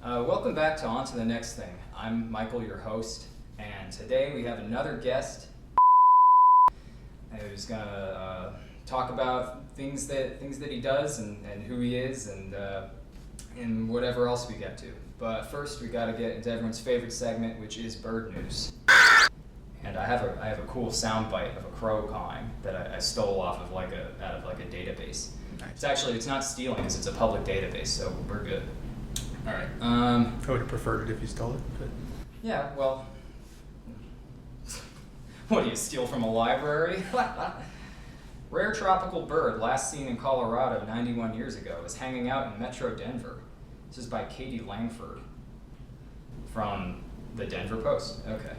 Welcome back to On to the Next Thing. I'm Michael, your host, and today we have another guest who's gonna talk about things that he does and who he is and whatever else we get to. But first, we gotta get into everyone's favorite segment, which is bird news. And I have a cool soundbite of a crow cawing that I stole off of out of a database. Nice. It's not stealing, because it's a public database, so we're good. All right. I would have preferred it if you stole it, but Yeah, well, what do you steal from a library? Rare tropical bird last seen in Colorado 91 years ago is hanging out in Metro Denver. This is by Katie Langford from the Denver Post. Okay.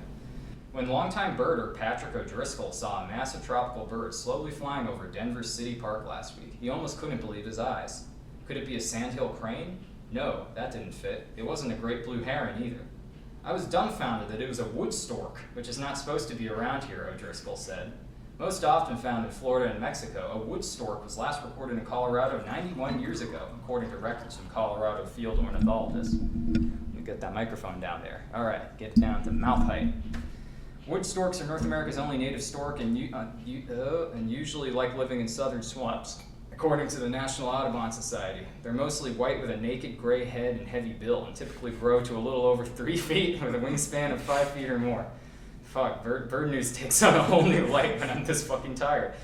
When longtime birder Patrick O'Driscoll saw a massive tropical bird slowly flying over Denver's City Park last week, he almost couldn't believe his eyes. Could it be a sandhill crane? No, that didn't fit. It wasn't a great blue heron either. I was dumbfounded that it was a wood stork, which is not supposed to be around here, O'Driscoll said. Most often found in Florida and Mexico, a wood stork was last recorded in Colorado 91 years ago, according to records from Colorado field ornithologists. Let me get that microphone down there. All right, get down to mouth height. Wood storks are North America's only native stork and usually like living in southern swamps, according to the National Audubon Society. They're mostly white with a naked gray head and heavy bill, and typically grow to a little over 3 feet with a wingspan of 5 feet or more. Fuck, bird news takes on a whole new light when I'm this fucking tired.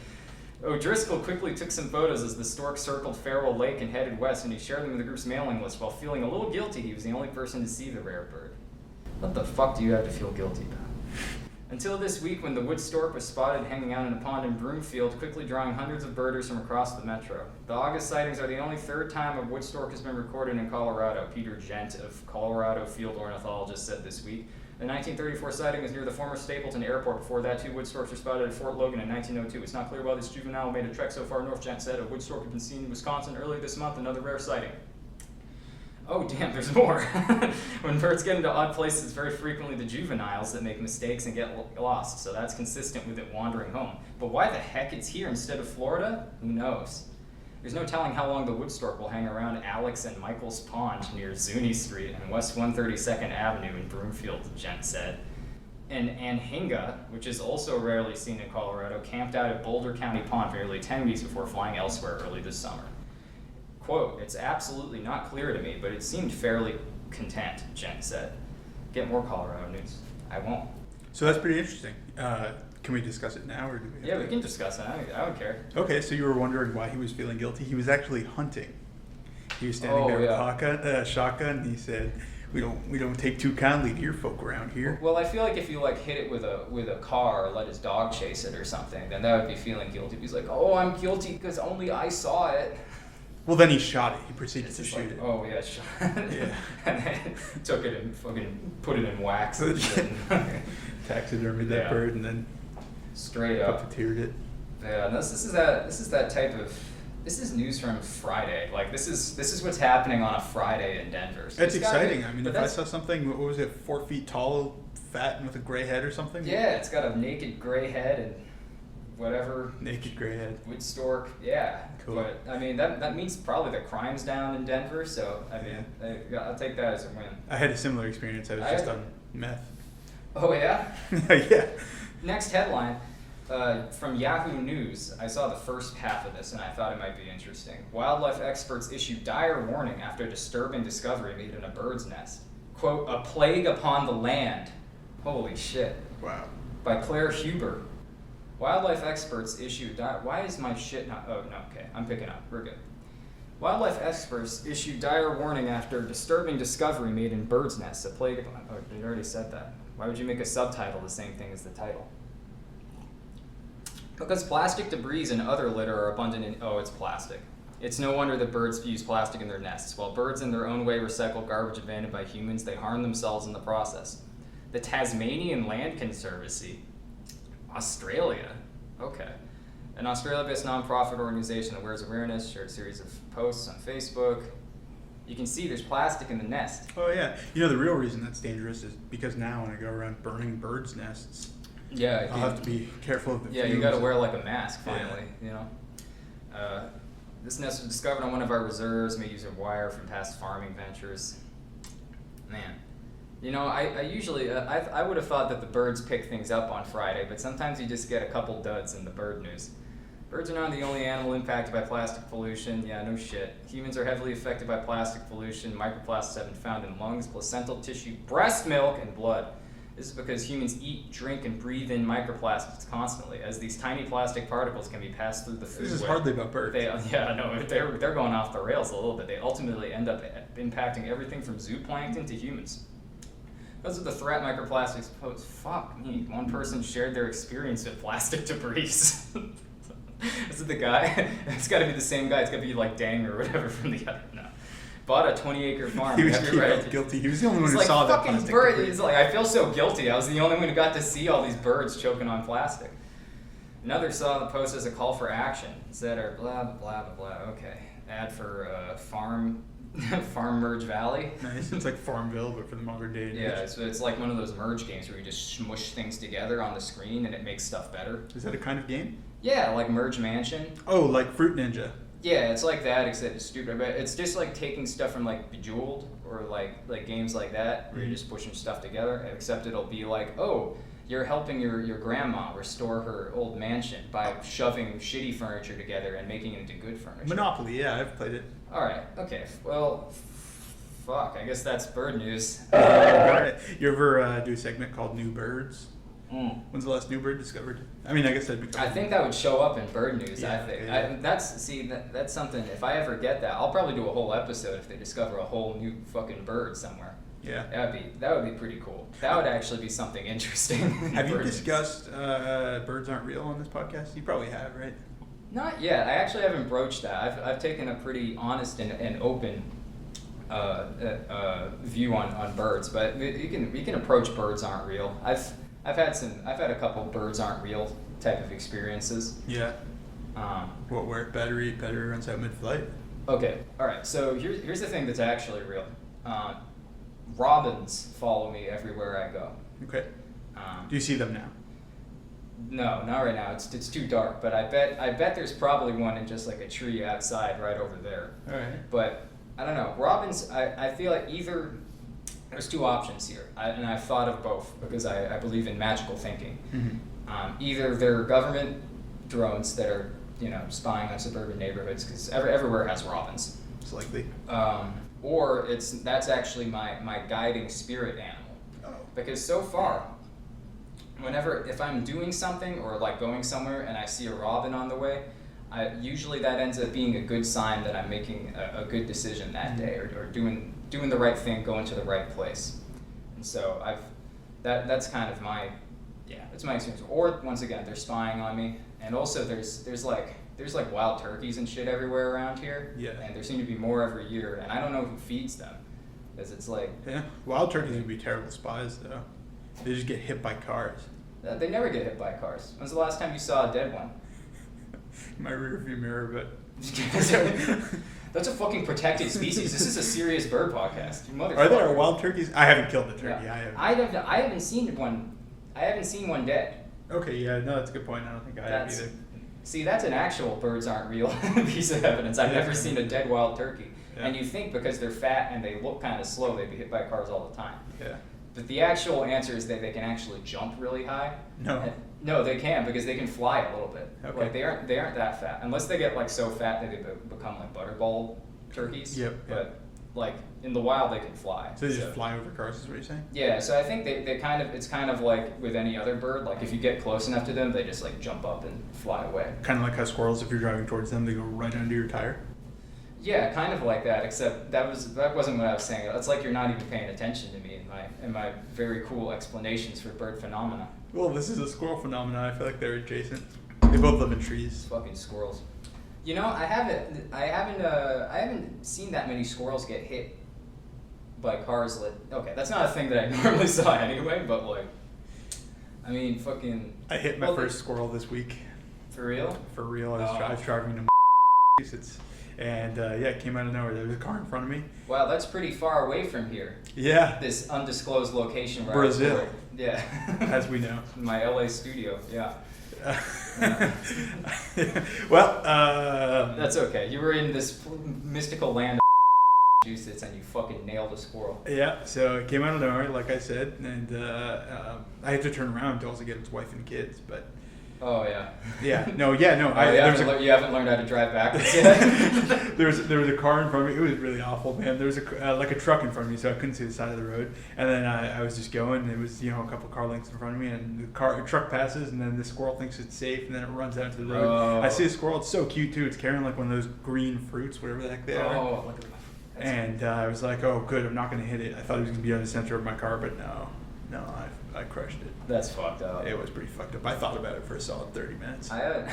O'Driscoll quickly took some photos as the stork circled Farewell Lake and headed west, and he shared them with the group's mailing list while feeling a little guilty he was the only person to see the rare bird. What the fuck do you have to feel guilty about? Until this week, when the wood stork was spotted hanging out in a pond in Broomfield, quickly drawing hundreds of birders from across the metro. The August sightings are the only third time a wood stork has been recorded in Colorado, Peter Gent of Colorado field ornithologist said this week. The 1934 sighting is near the former Stapleton Airport. Before that, 2 wood storks were spotted at Fort Logan in 1902. It's not clear why this juvenile made a trek so far north, Gent said. A wood stork had been seen in Wisconsin earlier this month, another rare sighting. Oh damn, there's more. When birds get into odd places, it's very frequently the juveniles that make mistakes and get lost, so that's consistent with it wandering home. But why the heck it's here instead of Florida? Who knows? There's no telling how long the wood stork will hang around Alex and Michael's Pond near Zuni Street and West 132nd Avenue in Broomfield, Gent said. And Anhinga, which is also rarely seen in Colorado, camped out at Boulder County Pond for nearly 10 weeks before flying elsewhere early this summer. Quote, it's absolutely not clear to me, but it seemed fairly content, Jen said. Get more Colorado news. I won't. so that's pretty interesting. Can we discuss it now, or do we? Yeah, we can discuss it. I don't care. Okay, so you were wondering why he was feeling guilty. He was actually hunting. He was standing there with a shotgun, and he said, "We don't take too kindly to your folk around here." Well, I feel like if you hit it with a car or let his dog chase it or something, then that would be feeling guilty. He's like, oh, I'm guilty because only I saw it. Well, then he shot it. He proceeded to shoot it. Oh yeah, shot it. Yeah. And then took it and fucking put it in wax. And Taxidermied that bird and then straight up puppeteered it. Yeah, this is that type of. This is news from Friday. Like this is what's happening on a Friday in Denver. So that's exciting. I mean, if I saw something, what was it, 4 feet tall, fat, and with a gray head or something? Yeah, it's got a naked gray head and whatever. Naked gray head. Wood stork. Yeah. Cool. But I mean, that means probably the crime's down in Denver. So I mean, I'll take that as a win. I had a similar experience. I was just on meth. Oh yeah. Yeah. Next headline. From Yahoo News, I saw the first half of this and I thought it might be interesting. Wildlife experts issue dire warning after disturbing discovery made in a bird's nest. Quote, a plague upon the land. Holy shit. Wow. By Claire Huber. Wildlife experts issue why is my shit not... Oh, no, okay, I'm picking up. We're good. Wildlife experts issue dire warning after disturbing discovery made in bird's nests. A plague upon... Oh, they already said that. Why would you make a subtitle the same thing as the title? Because plastic debris and other litter are abundant in... Oh, it's plastic. It's no wonder that birds use plastic in their nests. While birds in their own way recycle garbage abandoned by humans, they harm themselves in the process. The Tasmanian Land Conservancy, Australia, okay. An Australia-based non-profit organization that wears awareness, shared a series of posts on Facebook. You can see there's plastic in the nest. Oh yeah. You know, the real reason that's dangerous is because now when I go around burning birds' nests, yeah, I'll have to be careful of the fumes. You got to wear like a mask finally, you know. This nest was discovered on one of our reserves, made use of wire from past farming ventures. Man. You know, I usually, I would have thought that the birds pick things up on Friday, but sometimes you just get a couple duds in the bird news. Birds are not the only animal impacted by plastic pollution. Yeah, no shit. Humans are heavily affected by plastic pollution. Microplastics have been found in lungs, placental tissue, breast milk, and blood. This is because humans eat, drink, and breathe in microplastics constantly, as these tiny plastic particles can be passed through the food web. This is hardly about birds. They're going off the rails a little bit. They ultimately end up impacting everything from zooplankton to humans. Because of the threat microplastics pose, fuck me, one person shared their experience with plastic debris. This is the guy. It's got to be the same guy. It's got to be like Dang or whatever from the other. No. Bought a 20-acre farm. He was guilty. He was the only one who like, saw that fucking plastic bird. debris. It's like, I feel so guilty. I was the only one who got to see all these birds choking on plastic. Another saw the post as a call for action. Said, or blah, blah, blah, blah. Okay. Ad for Farm Merge Valley. Nice. It's like Farmville, but for the modern day. Yeah, it's like one of those merge games where you just smush things together on the screen and it makes stuff better. Is that a kind of game? Yeah, like Merge Mansion. Oh, like Fruit Ninja. Yeah, it's like that, except it's stupid. But it's just like taking stuff from like Bejeweled or like games like that, where you're just pushing stuff together. Except it'll be like, oh, you're helping your grandma restore her old mansion by shoving shitty furniture together and making it into good furniture. Monopoly, yeah, I've played it. All right, okay. Well, fuck. I guess that's bird news. You ever do a segment called New Birds? When's the last new bird discovered? I mean, I guess that'd be. I think that would show up in bird news. Yeah, I think yeah. that's something. If I ever get that, I'll probably do a whole episode if they discover a whole new fucking bird somewhere. Yeah, that would be pretty cool. That would actually be something interesting. Have you discussed birds aren't real on this podcast? You probably have, right? Not yet. I actually haven't broached that. I've taken a pretty honest and open view on birds, but we can approach birds aren't real. I've had a couple birds aren't real type of experiences. Yeah. What where battery runs out mid-flight? Okay. All right. So here's the thing that's actually real. Robins follow me everywhere I go. Okay. Do you see them now? No, not right now. It's too dark. But I bet there's probably one in just like a tree outside right over there. All right. But I don't know. Robins. I feel like either. There's two options here, and I've thought of both because I believe in magical thinking. Mm-hmm. Either they're government drones that are spying on suburban neighborhoods because everywhere has robins. It's likely. Or that's actually my guiding spirit animal. Oh. Because so far, if I'm doing something or like going somewhere and I see a robin on the way, usually that ends up being a good sign that I'm making a good decision that day or doing the right thing, going to the right place. And so that's kind of it's my experience. Or once again, they're spying on me. And also there's like wild turkeys and shit everywhere around here. Yeah. And there seem to be more every year, and I don't know who feeds them. Because it's like... Yeah, wild turkeys would be terrible spies, though. They just get hit by cars. They never get hit by cars. When's the last time you saw a dead one? My rear view mirror, but... That's a fucking protected species. This is a serious bird podcast. You motherfucker. Are there wild turkeys? I haven't killed a turkey. Yeah. I haven't seen one. I haven't seen one dead. Okay, yeah, no, that's a good point. I don't think I have either. See, that's an actual birds aren't real piece of evidence. I've never seen a dead wild turkey. Yeah. And you think because they're fat and they look kind of slow, they'd be hit by cars all the time. Yeah. But the actual answer is that they can actually jump really high. No. No, they can because they can fly a little bit. Okay. Like they aren't that fat unless they get like so fat that they become like butterball turkeys. Yep. But like in the wild they can fly. So they just fly over cars is what you're saying? Yeah, so I think they kind of it's kind of like with any other bird, like if you get close enough to them, they just like jump up and fly away. Kind of like how squirrels, if you're driving towards them, they go right under your tire? Yeah, kind of like that, except that wasn't what I was saying. It's like you're not even paying attention to me in my very cool explanations for bird phenomena. Well, this is a squirrel phenomenon. I feel like they're adjacent. They both live in trees. Fucking squirrels. You know, I haven't seen that many squirrels get hit by cars. Okay, that's not a thing that I normally saw anyway. But like, I mean, fucking. I hit my first squirrel this week. For real? For real. I was driving to Massachusetts. And it came out of nowhere. There was a car in front of me. Wow, that's pretty far away from here. Yeah. This undisclosed location. Where Brazil. Yeah. As we know. My LA studio, yeah. Well, that's okay. You were in this mystical land Massachusetts and you fucking nailed a squirrel. Yeah, so it came out of nowhere, like I said, and I had to turn around to also get his wife and kids, but... Oh, yeah. No. You haven't learned how to drive backwards yet? there was a car in front of me. It was really awful, man. There was a truck in front of me, so I couldn't see the side of the road. And then I was just going, and it was, a couple car lengths in front of me, and the truck passes, and then the squirrel thinks it's safe, and then it runs out to the road. Oh. I see a squirrel. It's so cute, too. It's carrying, like, one of those green fruits, whatever the heck they are. Oh, look at that. And I was like, oh, good, I'm not going to hit it. I thought it was going to be on the center of my car, but no, I crushed it. That's fucked up. It was pretty fucked up. I thought about it for a solid 30 minutes. I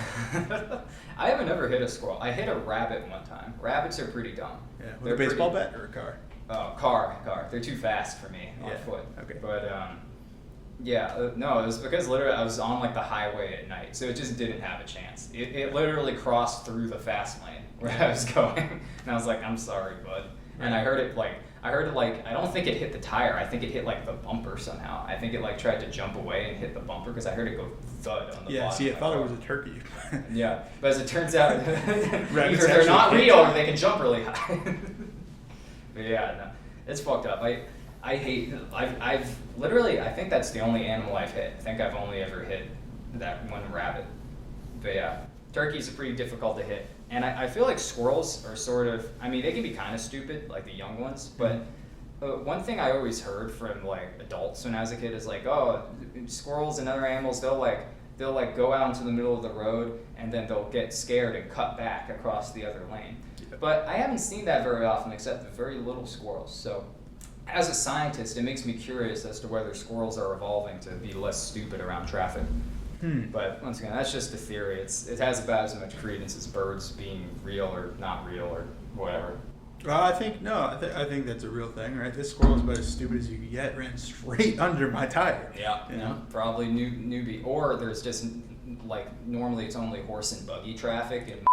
haven't ever hit a squirrel. I hit a rabbit one time. Rabbits are pretty dumb. Yeah, with a baseball bat or a car? Oh, car. They're too fast for me on foot. Okay. But, no, it was because literally I was on, like, the highway at night, so it just didn't have a chance. It literally crossed through the fast lane where I was going, and I was like, I'm sorry, bud. And I heard it, I don't think it hit the tire. I think it hit, like, the bumper somehow. I think it, like, tried to jump away and hit the bumper because I heard it go thud on the bottom. Yeah, see, I thought it was a turkey. Yeah, but as it turns out, Rabbits either they're not actually real or they can jump really high. But yeah, no, it's fucked up. I've literally, I think that's the only animal I've hit. I think I've only ever hit that one rabbit. But yeah, turkeys are pretty difficult to hit. And I feel like squirrels are sort of, I mean, they can be kind of stupid, like the young ones, but one thing I always heard from, like, adults when I was a kid is like, oh, squirrels and other animals, they'll go out into the middle of the road and then they'll get scared and cut back across the other lane. Yeah. But I haven't seen that very often except the very little squirrels. So as a scientist, it makes me curious as to whether squirrels are evolving to be less stupid around traffic. But once again, that's just a theory. It has about as much credence as birds being real or not real or whatever. I think that's a real thing, right? This squirrel is about as stupid as you can get. Ran straight under my tire. Yeah, probably newbie. Or there's just, like, normally it's only horse and buggy traffic, and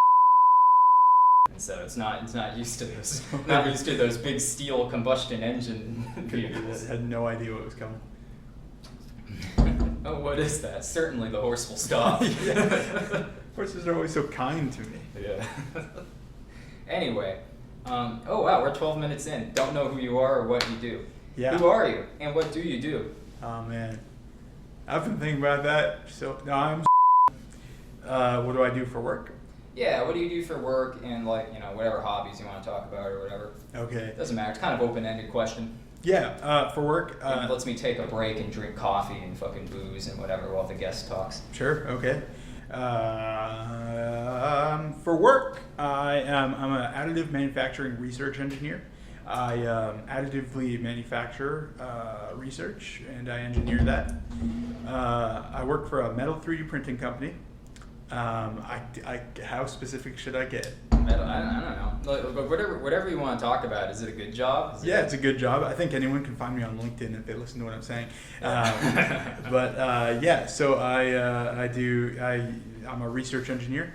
so it's not used to this. Not used to those big steel combustion engine vehicles. Had no idea what was coming. Oh, what is that? Certainly the horse will stop. Horses are always so kind to me. Yeah. Anyway, oh wow, we're 12 minutes in. Don't know who you are or what you do. Yeah. Who are you and what do you do? Oh man, I've been thinking about that. So I'm. What do I do for work? Yeah, what do you do for work and, like, whatever hobbies you want to talk about or whatever. Okay. It doesn't matter. It's kind of open-ended question. Yeah, for work. It lets me take a break and drink coffee and fucking booze and whatever while the guest talks. Sure. Okay. For work, I'm an additive manufacturing research engineer. I additively manufacture research and I engineer that. I work for a metal 3D printing company. How specific should I get? I don't know. But whatever you want to talk about. Is it a good job? It's a good job. I think anyone can find me on LinkedIn if they listen to what I'm saying. So I'm a research engineer.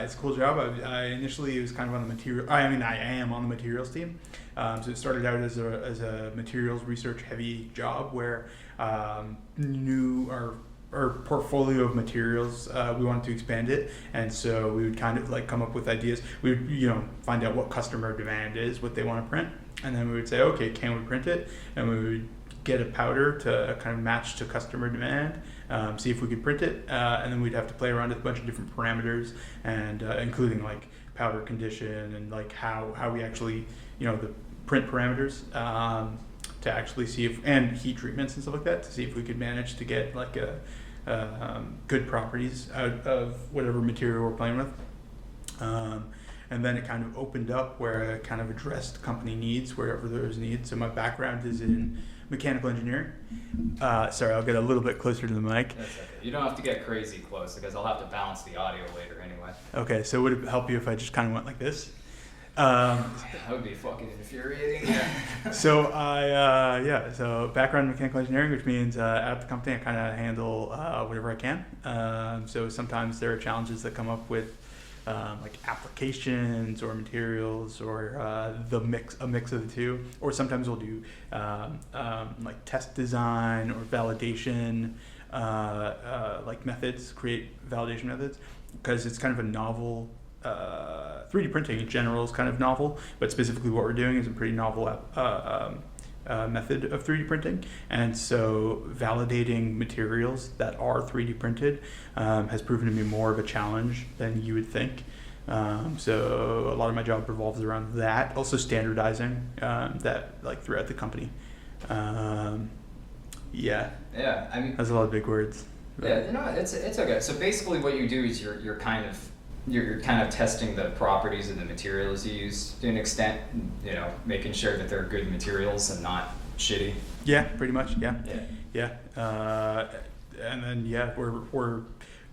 It's a cool job. I initially was kind of on the material. I am on the materials team. So it started out as a materials research heavy job where our portfolio of materials, we wanted to expand it, and so we would kind of like come up with ideas. We would, find out what customer demand is, what they want to print, and then we would say, okay, can we print it? And we would get a powder to kind of match to customer demand, see if we could print it, and then we'd have to play around with a bunch of different parameters, and including like powder condition and like how we actually, the print parameters. To actually see if, and heat treatments and stuff like that, to see if we could manage to get like good properties out of whatever material we're playing with. And then it kind of opened up where I kind of addressed company needs wherever there was needs. So my background is in mechanical engineering. Sorry, I'll get a little bit closer to the mic. That's okay. You don't have to get crazy close because I'll have to balance the audio later anyway. Okay, so would it help you if I just kind of went like this? That would be fucking infuriating. So so background in mechanical engineering, which means at the company I kind of handle whatever I can. So sometimes there are challenges that come up with like applications or materials or a mix of the two. Or sometimes we'll do like test design or validation like methods, create validation methods, because it's kind of a novel 3D printing in general is kind of novel, but specifically what we're doing is a pretty novel method of 3D printing. And so validating materials that are 3D printed has proven to be more of a challenge than you would think. So a lot of my job revolves around that. Also standardizing that like throughout the company. Yeah. Yeah, I mean, that's a lot of big words. But. Yeah, it's okay. So basically, what you do is you're kind of testing the properties of the materials you use to an extent. Making sure that they're good materials and not shitty. Yeah, pretty much. Yeah. Yeah. And then we're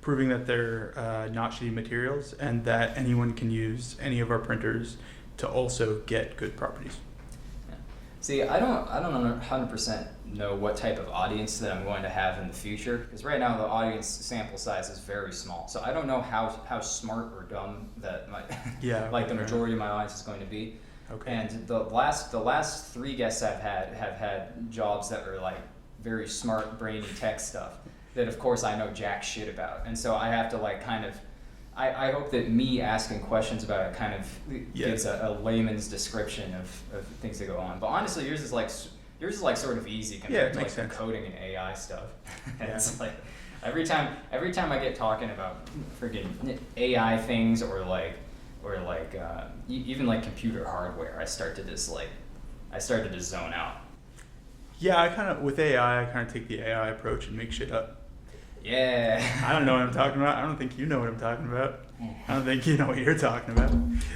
proving that they're not shitty materials and that anyone can use any of our printers to also get good properties. Yeah. See, I don't 100% know what type of audience that I'm going to have in the future, because right now the audience sample size is very small. So I don't know how smart or dumb that the majority of my audience is going to be. Okay. And the last 3 guests I've had have had jobs that were like very smart, brainy tech stuff that of course I know jack shit about. And so I have to like kind of I hope that me asking questions about it kind of gives a layman's description of things that go on. But honestly, yours is like sort of easy compared to like the coding and AI stuff. And it's like every time I get talking about freaking AI things or even like computer hardware, I start to just zone out. Yeah, with AI, I kind of take the AI approach and make shit up. Yeah. I don't know what I'm talking about. I don't think you know what I'm talking about. I don't think you know what you're talking about.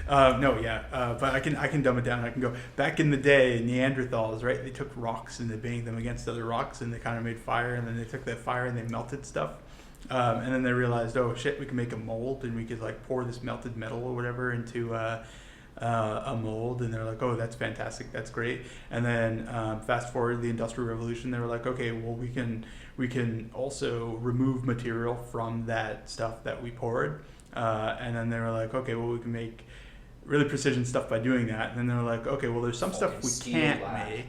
But I can dumb it down. I can go back in the day, Neanderthals, right? They took rocks and they banged them against other rocks and they kind of made fire, and then they took that fire and they melted stuff. And then they realized, oh shit, we can make a mold and we could like pour this melted metal or whatever into a mold, and they're like, oh, that's fantastic, that's great. And then fast forward the Industrial Revolution, they were like, okay, well we can also remove material from that stuff that we poured. And then they were like, okay, well we can make really precision stuff by doing that. And then they were like, okay, well there's some stuff we can't make.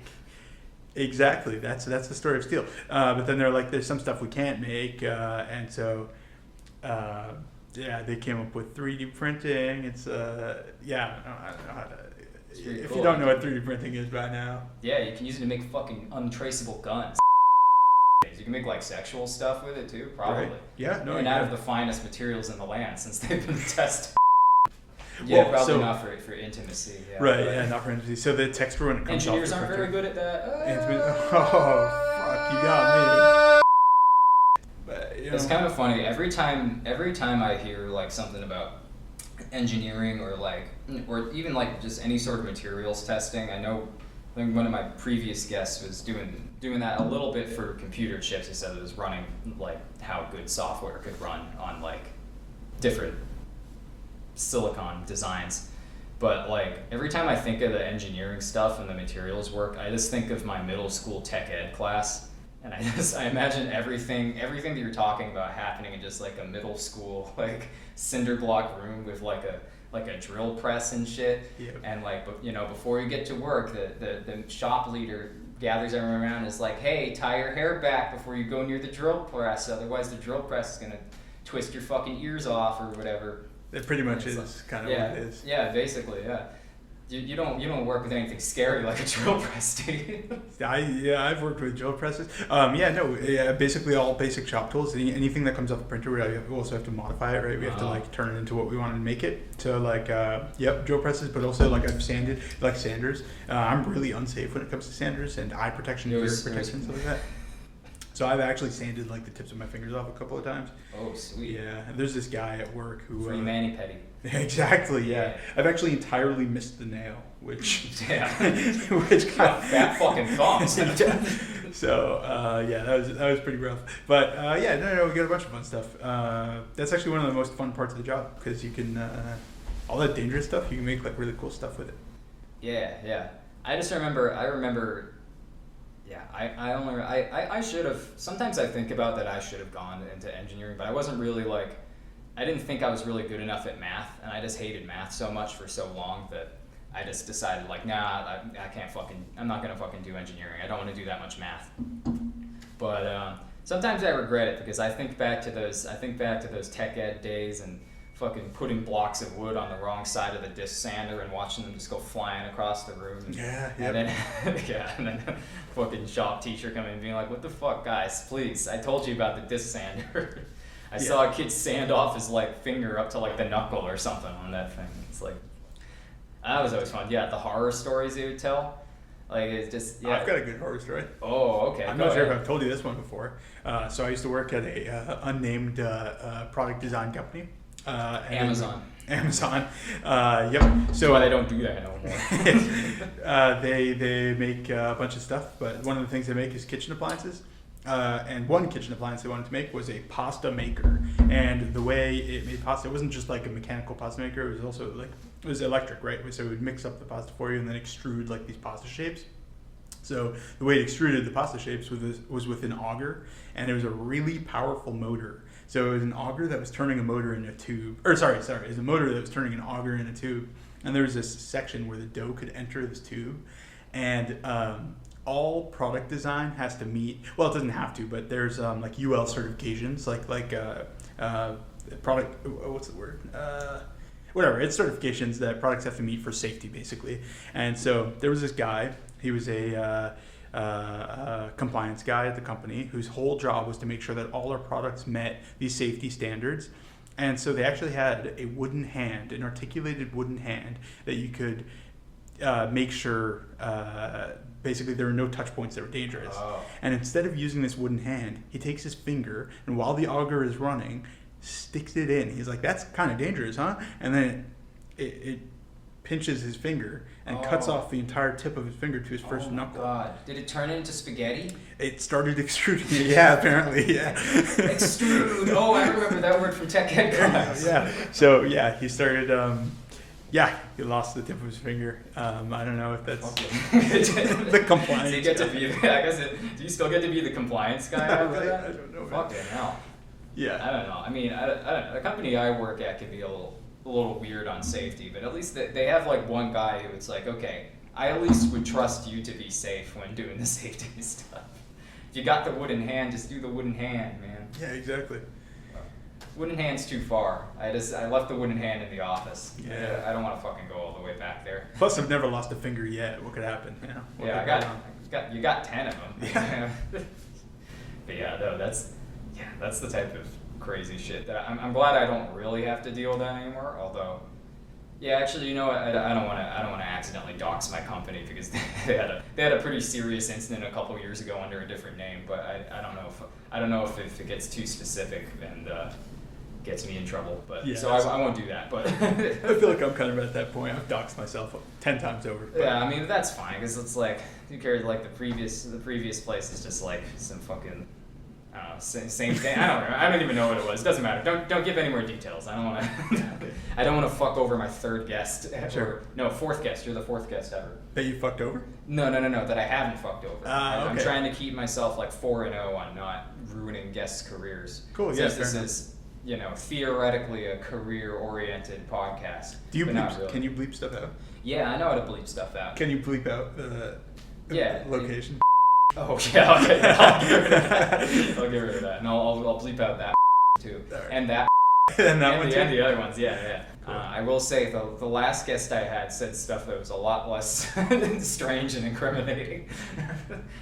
Exactly, that's the story of steel. But then they're like, there's some stuff we can't make, and so they came up with 3D printing. It's if cool. You don't know what 3D printing is by now. Yeah, you can use it to make fucking untraceable guns. You can make like sexual stuff with it too, probably. Right. Yeah, no. And out of the finest materials in the land, since they've been tested. Well, probably not for intimacy. Yeah, right, yeah, not for intimacy. So the texture when it comes engineers off the aren't very good at that. Oh, fuck, you got me. But, it's kind of funny. Every time I hear like something about engineering or even like just any sort of materials testing, I think one of my previous guests was doing that a little bit for computer chips. He said it was running like how good software could run on like different silicon designs. But like every time I think of the engineering stuff and the materials work, I just think of my middle school tech ed class, and I imagine everything that you're talking about happening in just like a middle school like cinder block room with like a drill press and shit. Yep. And like before you get to work, the shop leader gathers everyone around and is like, hey, tie your hair back before you go near the drill press, otherwise the drill press is gonna twist your fucking ears off or whatever. It pretty much is kind of what it is. Yeah, basically, yeah. You don't work with anything scary like a drill press, do you? I've worked with drill presses. Basically all basic shop tools. Anything that comes off a printer, we also have to modify it, right? We have to like turn it into what we want to make it. So like, drill presses, but also like I've sanded, like sanders. I'm really unsafe when it comes to sanders and eye protection, ear protection, stuff like that. So I've actually sanded like the tips of my fingers off a couple of times. Oh, sweet. Yeah, and there's this guy at work who... Free mani-pedi. Exactly, yeah. I've actually entirely missed the nail, which... Yeah. which kind of... Fat fucking thumbs. So, that was pretty rough. But, we got a bunch of fun stuff. That's actually one of the most fun parts of the job, because you can... all that dangerous stuff, you can make like really cool stuff with it. Yeah. I remember... Yeah, I should have. Sometimes I think about that I should have gone into engineering, but I wasn't really like, I didn't think I was really good enough at math, and I just hated math so much for so long that I just decided like, nah, I'm not gonna fucking do engineering. I don't want to do that much math. But sometimes I regret it because I think back to those tech ed days and fucking putting blocks of wood on the wrong side of the disc sander and watching them just go flying across the room. And, Yeah, and then fucking shop teacher coming and being like, what the fuck, guys, please, I told you about the disc sander. I saw a kid sand off his like finger up to like the knuckle or something on that thing. It's like, that was always fun. Yeah, the horror stories they would tell. Like, it's just, yeah. I've got a good horror story. Oh, okay. I'm not sure if I've told you this one before. So I used to work at a unnamed product design company. Amazon. Amazon. Yep. So So why they don't do that no more. they make a bunch of stuff, but one of the things they make is kitchen appliances. And one kitchen appliance they wanted to make was a pasta maker. And the way it made pasta, it wasn't just like a mechanical pasta maker. It was also like, it was electric, right? So it would mix up the pasta for you and then extrude like these pasta shapes. So the way it extruded the pasta shapes was with an auger, and it was a really powerful motor. So it was an auger that was turning a motor in a tube. Or sorry, it was a motor that was turning an auger in a tube. And there was this section where the dough could enter this tube. And all product design has to meet, well, it doesn't have to, but there's like UL certifications, like product, what's the word? Whatever, it's certifications that products have to meet for safety, basically. And so there was this guy, he was a compliance guy at the company whose whole job was to make sure that all our products met these safety standards. And so they actually had a wooden hand, an articulated wooden hand that you could make sure basically there were no touch points that were dangerous. Oh. And instead of using this wooden hand, he takes his finger and while the auger is running, sticks it in. He's like, that's kind of dangerous, huh? And then it pinches his finger and cuts off the entire tip of his finger to his first knuckle. Oh God. Did it turn into spaghetti? It started extruding. Yeah, apparently, yeah. Extrude. Oh, I remember that word from Tech Ed class. Yeah. So, yeah, he started... he lost the tip of his finger. I don't know if that's the compliance. Do you get to be? I guess. Do you still get to be the compliance guy? I don't know. Fucking hell. Yeah. I don't know. I mean, I don't, the company I work at can be a little weird on safety, but at least they have like one guy who it's like, okay, I at least would trust you to be safe when doing the safety stuff. If you got the wooden hand, just do the wooden hand, man. Yeah, exactly. Wooden hand's too far. I left the wooden hand in the office. Yeah. I don't want to fucking go all the way back there. Plus, I've never lost a finger yet. What could happen? You know, you got 10 of them. Yeah. But yeah, no, that's the type of crazy shit that I'm glad I don't really have to deal with that anymore. Although, yeah, actually, you know what? I don't want to accidentally dox my company because they had a pretty serious incident a couple years ago under a different name. But I don't know if it gets too specific and gets me in trouble. But yeah, so I won't do that. But I feel like I'm kind of at that point. I've doxed myself 10 times over. But. Yeah, I mean that's fine because it's like who cares? Like the previous place is just like some fucking. Same thing. I don't even know what it was. It doesn't matter. Don't give any more details. I don't want to. I don't want to fuck over my third guest. Sure. No, fourth guest. You're the fourth guest ever. That you fucked over? No. That I haven't fucked over. Okay. I'm trying to keep myself like 4-0 on not ruining guests' careers. Cool. Since Yeah. this is theoretically a career-oriented podcast. Do you bleep? Really. Can you bleep stuff out? Yeah, I know how to bleep stuff out. Can you bleep out the location? Oh yeah, okay. I'll get rid of that. And I'll bleep out that too. Right. And that and the other ones, yeah. Cool. I will say the last guest I had said stuff that was a lot less strange and incriminating.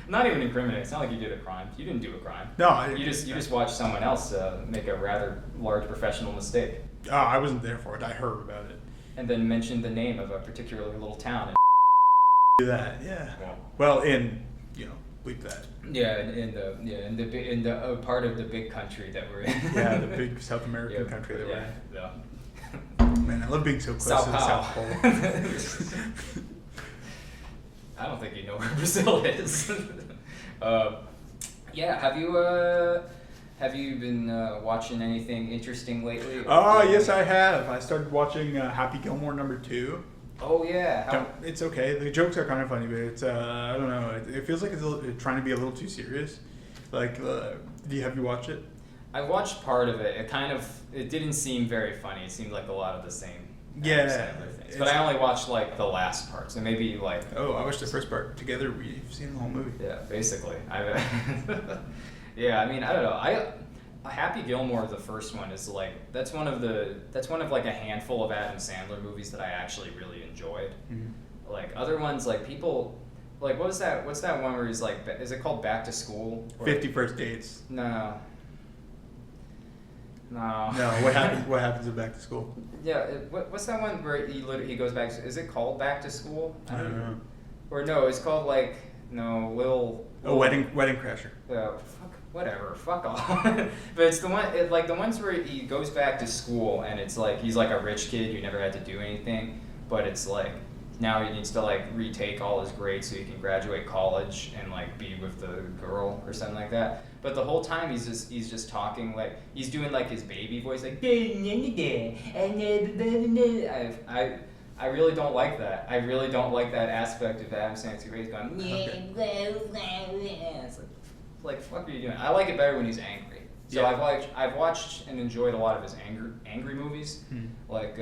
Not even incriminating. It's not like you did a crime. You didn't do a crime. No, you just watched someone else make a rather large professional mistake. Oh, I wasn't there for it. I heard about it. And then mentioned the name of a particular little town. Do that, yeah. Well, bleep that. Yeah, in the part of the big country that we're in. Yeah, the big South American country that we're in. Yeah. Man, I love being so close to the South Pole. I don't think you know where Brazil is. Have you been watching anything interesting lately? Oh, yes, I have. I started watching Happy Gilmore #2. Oh yeah. It's okay. The jokes are kind of funny, but it's I don't know. It feels like it's trying to be a little too serious. Like, have you watched it? I watched part of it. It didn't seem very funny. It seemed like a lot of the same. Things. But I only watched like the last part, so maybe like. Oh, I watched the first part. Together, we've seen the whole movie. Yeah, basically. Yeah, I mean, I don't know. Happy Gilmore, the first one, is like that's one of like a handful of Adam Sandler movies that I actually really enjoyed. Mm-hmm. Like other ones, like people, like what's that one where he's like, is it called Back to School? Or 50 First Dates. No. No, what happens at Back to School? Yeah, what's that one where he goes back? Is it called Back to School? I don't know. Or no, it's called like Lil. Wedding Crasher. Whatever, fuck off. But it's the one, like the ones where he goes back to school and it's like he's like a rich kid who never had to do anything, but it's like now he needs to like retake all his grades so he can graduate college and like be with the girl or something like that. But the whole time he's just talking like he's doing like his baby voice like I really don't like that. I really don't like that aspect of Adam Sandler's face going. It's like fuck are you doing? I like it better when he's angry. So yeah. I've watched and enjoyed a lot of his angry movies, like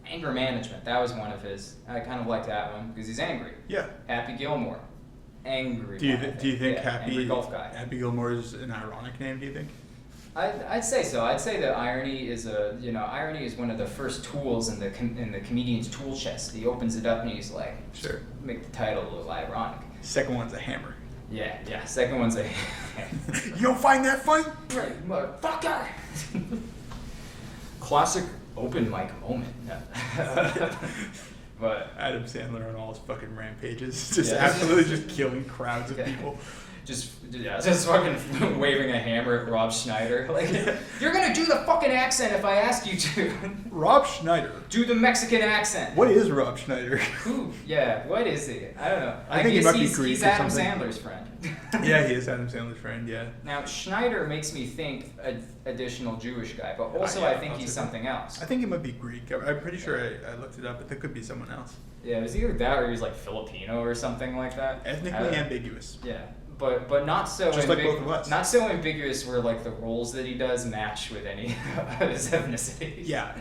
Anger Management. That was one of his. I kind of liked that one because he's angry. Yeah. Happy Gilmore, angry. Do you think Happy Golf Guy? Happy Gilmore is an ironic name? Do you think? I'd say so. I'd say that irony is one of the first tools in the comedian's tool chest. He opens it up and he's like, sure, make the title a little ironic. Second one's a hammer. Yeah. Second one's a. You don't find that funny? Right, motherfucker. Classic open mic moment. But Adam Sandler on all his fucking rampages, absolutely just killing crowds of people. Just fucking waving a hammer at Rob Schneider. Like, you're gonna do the fucking accent if I ask you to. Rob Schneider. Do the Mexican accent. What is Rob Schneider? Who? Yeah, what is he? I don't know. I think he might be Greek. He's Adam Sandler's friend. Yeah, he is Adam Sandler's friend, yeah. Now, Schneider makes me think additional Jewish guy, but also I think he's something else. I think he might be Greek. I'm pretty sure I looked it up, but that could be someone else. Yeah, it was either that or he's like Filipino or something like that. Ethnically ambiguous. Yeah. But not so just like both of us. Not so ambiguous where like the roles that he does match with any of his ethnicity. Yeah,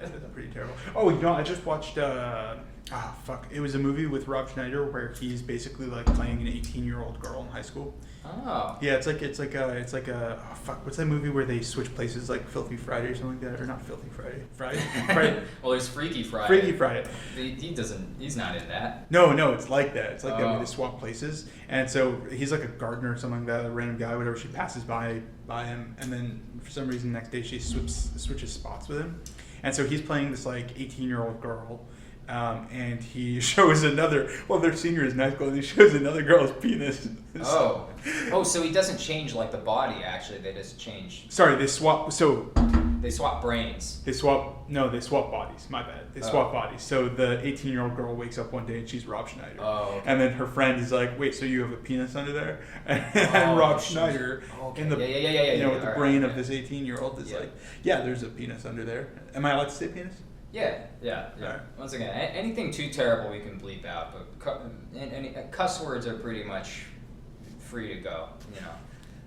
that's pretty terrible. Oh, I just watched it was a movie with Rob Schneider where he's basically like playing an 18-year-old girl in high school. Oh. Yeah, it's like a what's that movie where they switch places, like Filthy Friday or something like that, or not Filthy Friday? Friday. Well, there's Freaky Friday. Freaky Friday. He's not in that. No, it's like that. It's like that where they swap places, and so he's like a gardener or something like that, a random guy, whatever. She passes by him, and then for some reason the next day she switches spots with him, and so he's playing this like 18-year-old girl. And he shows their senior is in high school, and he shows another girl's penis. So he doesn't change like the body, actually. They just change. Sorry, they swap. So they swap brains. They swap bodies. My bad. They swap bodies. So the 18-year-old girl wakes up one day and she's Rob Schneider. Oh. Okay. And then her friend is like, "Wait, so you have a penis under there?" And Rob Schneider, in the with the brain of this 18-year-old, is like, "Yeah, there's a penis under there." Am I allowed to say penis? Yeah. Right. Once again, anything too terrible we can bleep out, but any cuss words are pretty much free to go.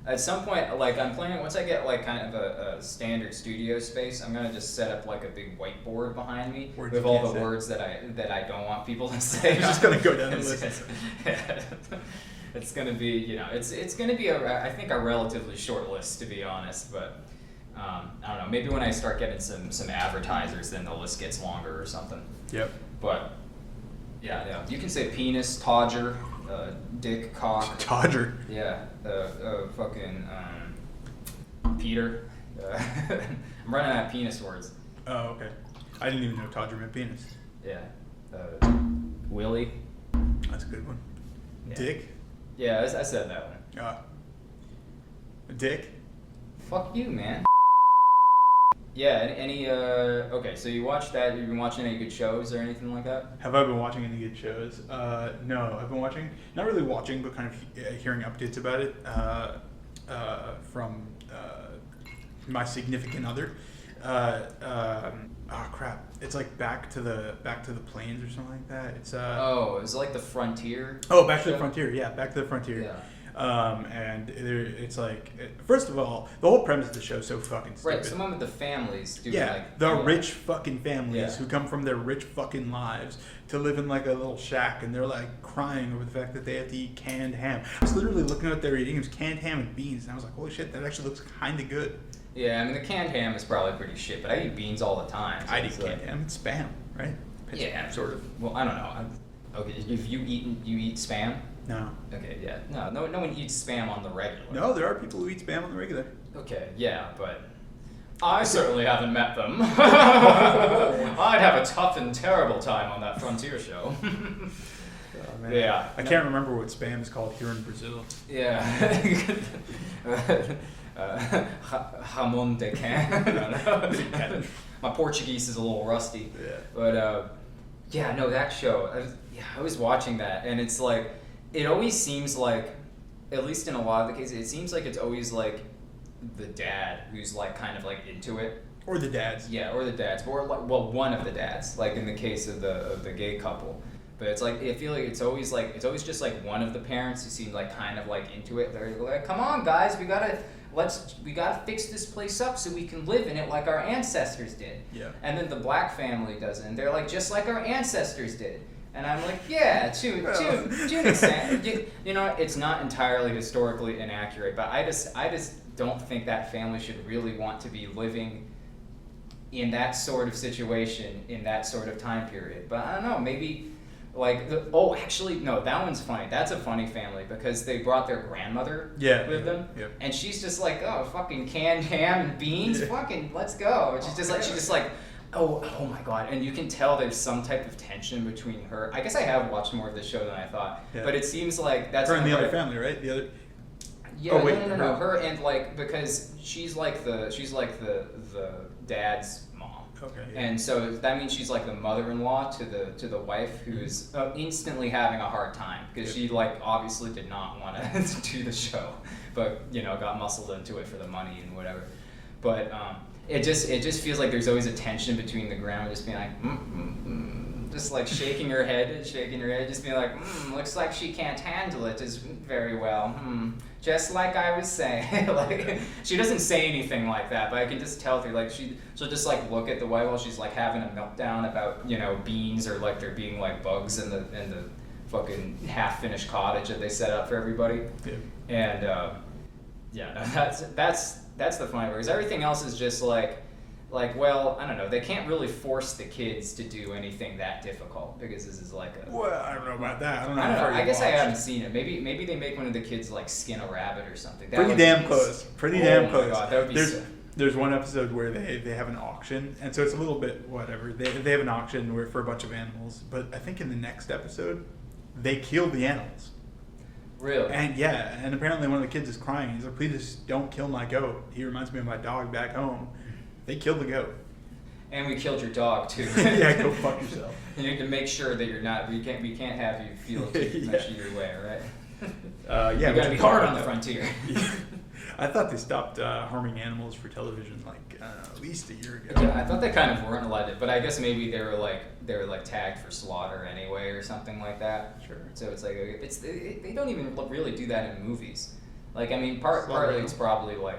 At some point, like I'm planning, once I get like kind of a standard studio space, I'm gonna just set up like a big whiteboard behind me with all the words that I don't want people to say. You're just gonna go down the list. It's gonna be it's gonna be I think a relatively short list, to be honest, but. I don't know. Maybe when I start getting some advertisers, then the list gets longer or something. Yep. But yeah. You can say penis, todger, dick, cock. Todger. Yeah. Fucking Peter. I'm running out of penis words. Oh, okay. I didn't even know todger meant penis. Yeah. Willie. That's a good one. Yeah. Dick. Yeah, I said that one. Dick. Fuck you, man. Yeah, okay, so you watched that, you've been watching any good shows or anything like that? Have I been watching any good shows? No, I've been watching, not really watching, but kind of hearing updates about it from my significant other. Crap, it's like Back to the Plains or something like that. It's it's like the Frontier. Oh, Back to the Frontier, yeah, Back to the Frontier. Yeah. And it's like, first of all, the whole premise of the show is so fucking stupid. Right, some of the families do rich fucking families who come from their rich fucking lives to live in like a little shack, and they're like crying over the fact that they have to eat canned ham. I was literally looking at what they were eating. It was canned ham and beans, and I was like, holy shit, that actually looks kind of good. Yeah, I mean, the canned ham is probably pretty shit, but I eat beans all the time. So I eat canned ham. It's Spam, right? Yeah, sort of. Well, I don't know. Okay, if you eat Spam? No. Okay, yeah. No one eats Spam on the regular. No, there are people who eat Spam on the regular. Okay, yeah, but I certainly haven't met them. I'd have a tough and terrible time on that frontier show. Oh, man. Yeah. I can't remember what Spam is called here in Brazil. Yeah. Jamon de can. My Portuguese is a little rusty. Yeah. But yeah, no, that show. I was watching that, and it's like, it always seems like, at least in a lot of the cases, it seems like it's always like the dad who's like kind of like into it. Or the dads. Yeah, or the dads, or like, well, one of the dads, like in the case of the gay couple. But it's like, I feel like it's always just like one of the parents who seem like kind of like into it. They're like, come on guys, we gotta fix this place up so we can live in it like our ancestors did. Yeah. And then the black family does it, and they're like, just like our ancestors did. And I'm like, yeah, to an extent. You know, it's not entirely historically inaccurate, but I just don't think that family should really want to be living in that sort of situation in that sort of time period. But I don't know, maybe like actually no, that one's funny. That's a funny family because they brought their grandmother with them, and she's just like, oh, fucking canned ham and beans, fucking let's go. And she's just like. Oh my god, and you can tell there's some type of tension between her. I guess I have watched more of this show than I thought, but it seems like that's her and the other family, right? The other. Yeah, oh, wait, no. Her and like, because she's like the dad's mom. Okay. Yeah. And so that means she's like the mother-in-law to the wife who's instantly having a hard time because she like obviously did not want to do the show, but you know got muscled into it for the money and whatever. But it just feels like there's always a tension between the grandma just being like, just like shaking her head, just being like, looks like she can't handle it as very well. Just like I was saying. Like she doesn't say anything like that, but I can just tell through like she'll just like look at the wife while she's like having a meltdown about beans or like there being like bugs in the fucking half finished cottage that they set up for everybody. Yeah. And that's the funny part, because everything else is just like, well, I don't know, they can't really force the kids to do anything that difficult, because this is like a... Well, I don't know about that. I don't know. I guess I haven't seen it. Maybe they make one of the kids, like, skin a rabbit or something. Pretty damn close. Damn close. Oh my god, that would be sick. There's one episode where they have an auction, and so it's a little bit whatever. They have an auction where for a bunch of animals, but I think in the next episode, they kill the animals. Really? And apparently one of the kids is crying. He's like, please just don't kill my goat. He reminds me of my dog back home. They killed the goat. And we killed your dog too. Yeah, go fuck yourself. You need to make sure that you're not. We can't have you feel too much your way, right? You gotta be hard on the frontier. I thought they stopped harming animals for television at least a year ago. Yeah, I thought they kind of weren't allowed to, but I guess maybe they were like tagged for slaughter anyway or something like that. Sure. So it's like they don't even really do that in movies. Like I mean, partly it's probably like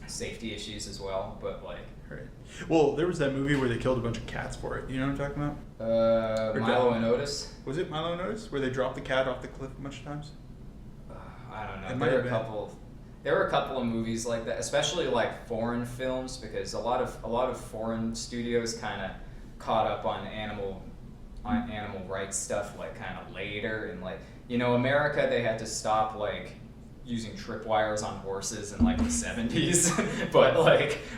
safety issues as well, but like. Right. Well, there was that movie where they killed a bunch of cats for it. You know what I'm talking about? Milo and Otis. Was it Milo and Otis where they dropped the cat off the cliff a bunch of times? I don't know. There were a couple of movies like that, especially like foreign films, because a lot of foreign studios kind of caught up on animal rights stuff like kind of later, and like America, they had to stop like using tripwires on horses in like the 70s,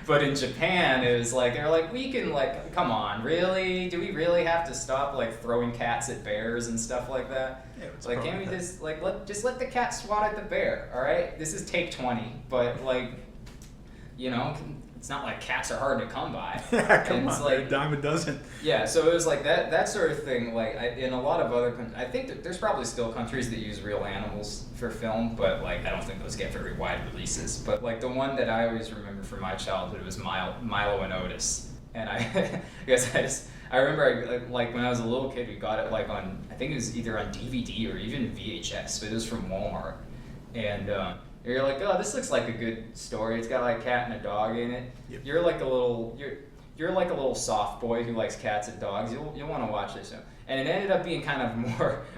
but in Japan it was like they're like, we can like, come on, really? Do we really have to stop like throwing cats at bears and stuff like that? Yeah, like, can't we just like let the cat swat at the bear? All right, this is take 20, but like, it's not like cats are hard to come by. Yeah, come on, like, a dime a dozen. Yeah, so it was like that sort of thing. Like in a lot of other countries, I think that there's probably still countries that use real animals for film, but like I don't think those get very wide releases. But like the one that I always remember from my childhood was Milo and Otis, and I I remember like when I was a little kid, we got it like on, I think it was either on DVD or even VHS, but it was from Walmart. and you're like, oh, this looks like a good story. It's got like a cat and a dog in it. Yep. You're like a little soft boy who likes cats and dogs. You'll want to watch this show. And it ended up being kind of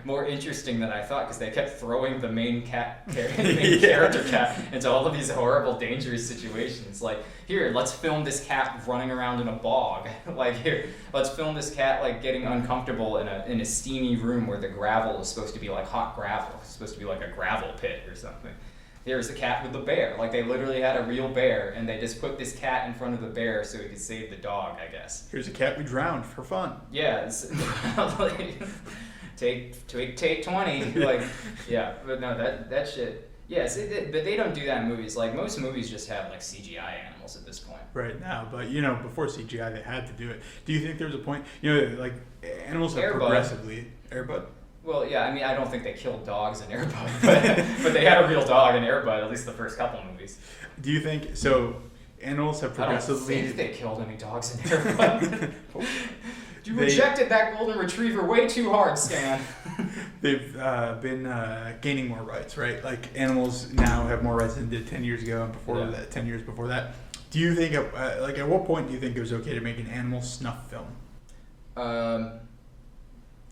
more interesting than I thought because they kept throwing the main character cat into all of these horrible, dangerous situations. Like, here, let's film this cat running around in a bog. Like, here, let's film this cat like getting uncomfortable in a steamy room where the gravel is supposed to be like hot gravel. It's supposed to be like a gravel pit or something. Here's the cat with the bear. Like, they literally had a real bear, and they just put this cat in front of the bear so he could save the dog, I guess. Here's a cat we drowned for fun. Yeah, like, take 20. Like, yeah, but no, that shit. Yes, but they don't do that in movies. Like, most movies just have like CGI animals at this point. Right now, but before CGI, they had to do it. Do you think there's a point? Like, animals have Air Bud. progressively. Air Bud? Well, yeah, I mean, I don't think they killed dogs in Air Bud, but they had a real dog in Air Bud, at least the first couple movies. Do you think so? Animals have progressively. I don't think they killed any dogs in Air Bud. You rejected that golden retriever way too hard, Stan. They've been gaining more rights, right? Like, animals now have more rights than did 10 years ago and before that, 10 years before that. Do you think, at what point do you think it was okay to make an animal snuff film?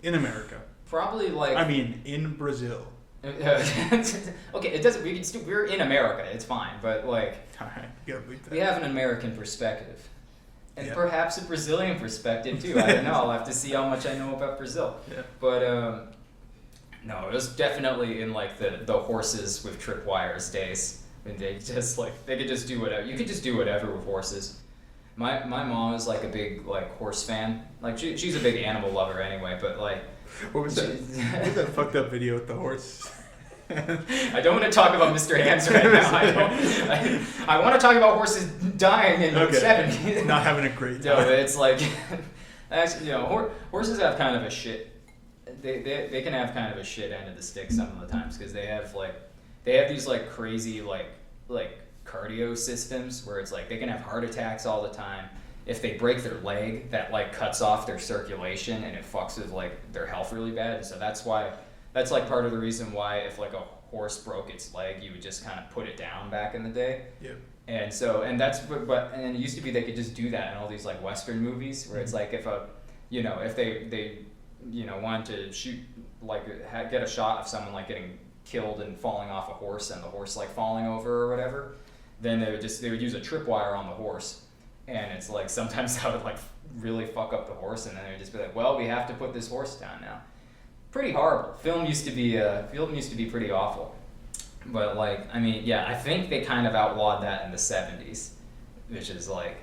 In America. Probably like. I mean, in Brazil. Okay, it doesn't. We're in America. It's fine, but like. All right, you gotta believe that. We have an American perspective, and perhaps a Brazilian perspective too. I don't know. I'll have to see how much I know about Brazil. Yeah. But no, it was definitely in like the horses with tripwires days. And they could just do whatever. You could just do whatever with horses. My mom is like a big like horse fan. Like she's a big animal lover anyway. But like. What was that? What was that fucked up video with the horse? I don't want to talk about Mr. Hands right now. I want to talk about horses dying in the 70s. Not having a great time. No, it's like, actually, horses have kind of a shit. They can have kind of a shit end of the stick some of the times because they have these like crazy like cardio systems where it's like they can have heart attacks all the time. If they break their leg, that like cuts off their circulation and it fucks with like their health really bad. And so that's like part of the reason why if like a horse broke its leg, you would just kind of put it down back in the day. Yep. And so and it used to be they could just do that in all these like Western movies where it's like if they wanted to shoot like get a shot of someone like getting killed and falling off a horse and the horse like falling over or whatever, then they would use a tripwire on the horse. And it's like sometimes that would like really fuck up the horse, and then they'd just be like, "Well, we have to put this horse down now." Pretty horrible. Film used to be pretty awful, but like I mean, yeah, I think they kind of outlawed that in the '70s, which is like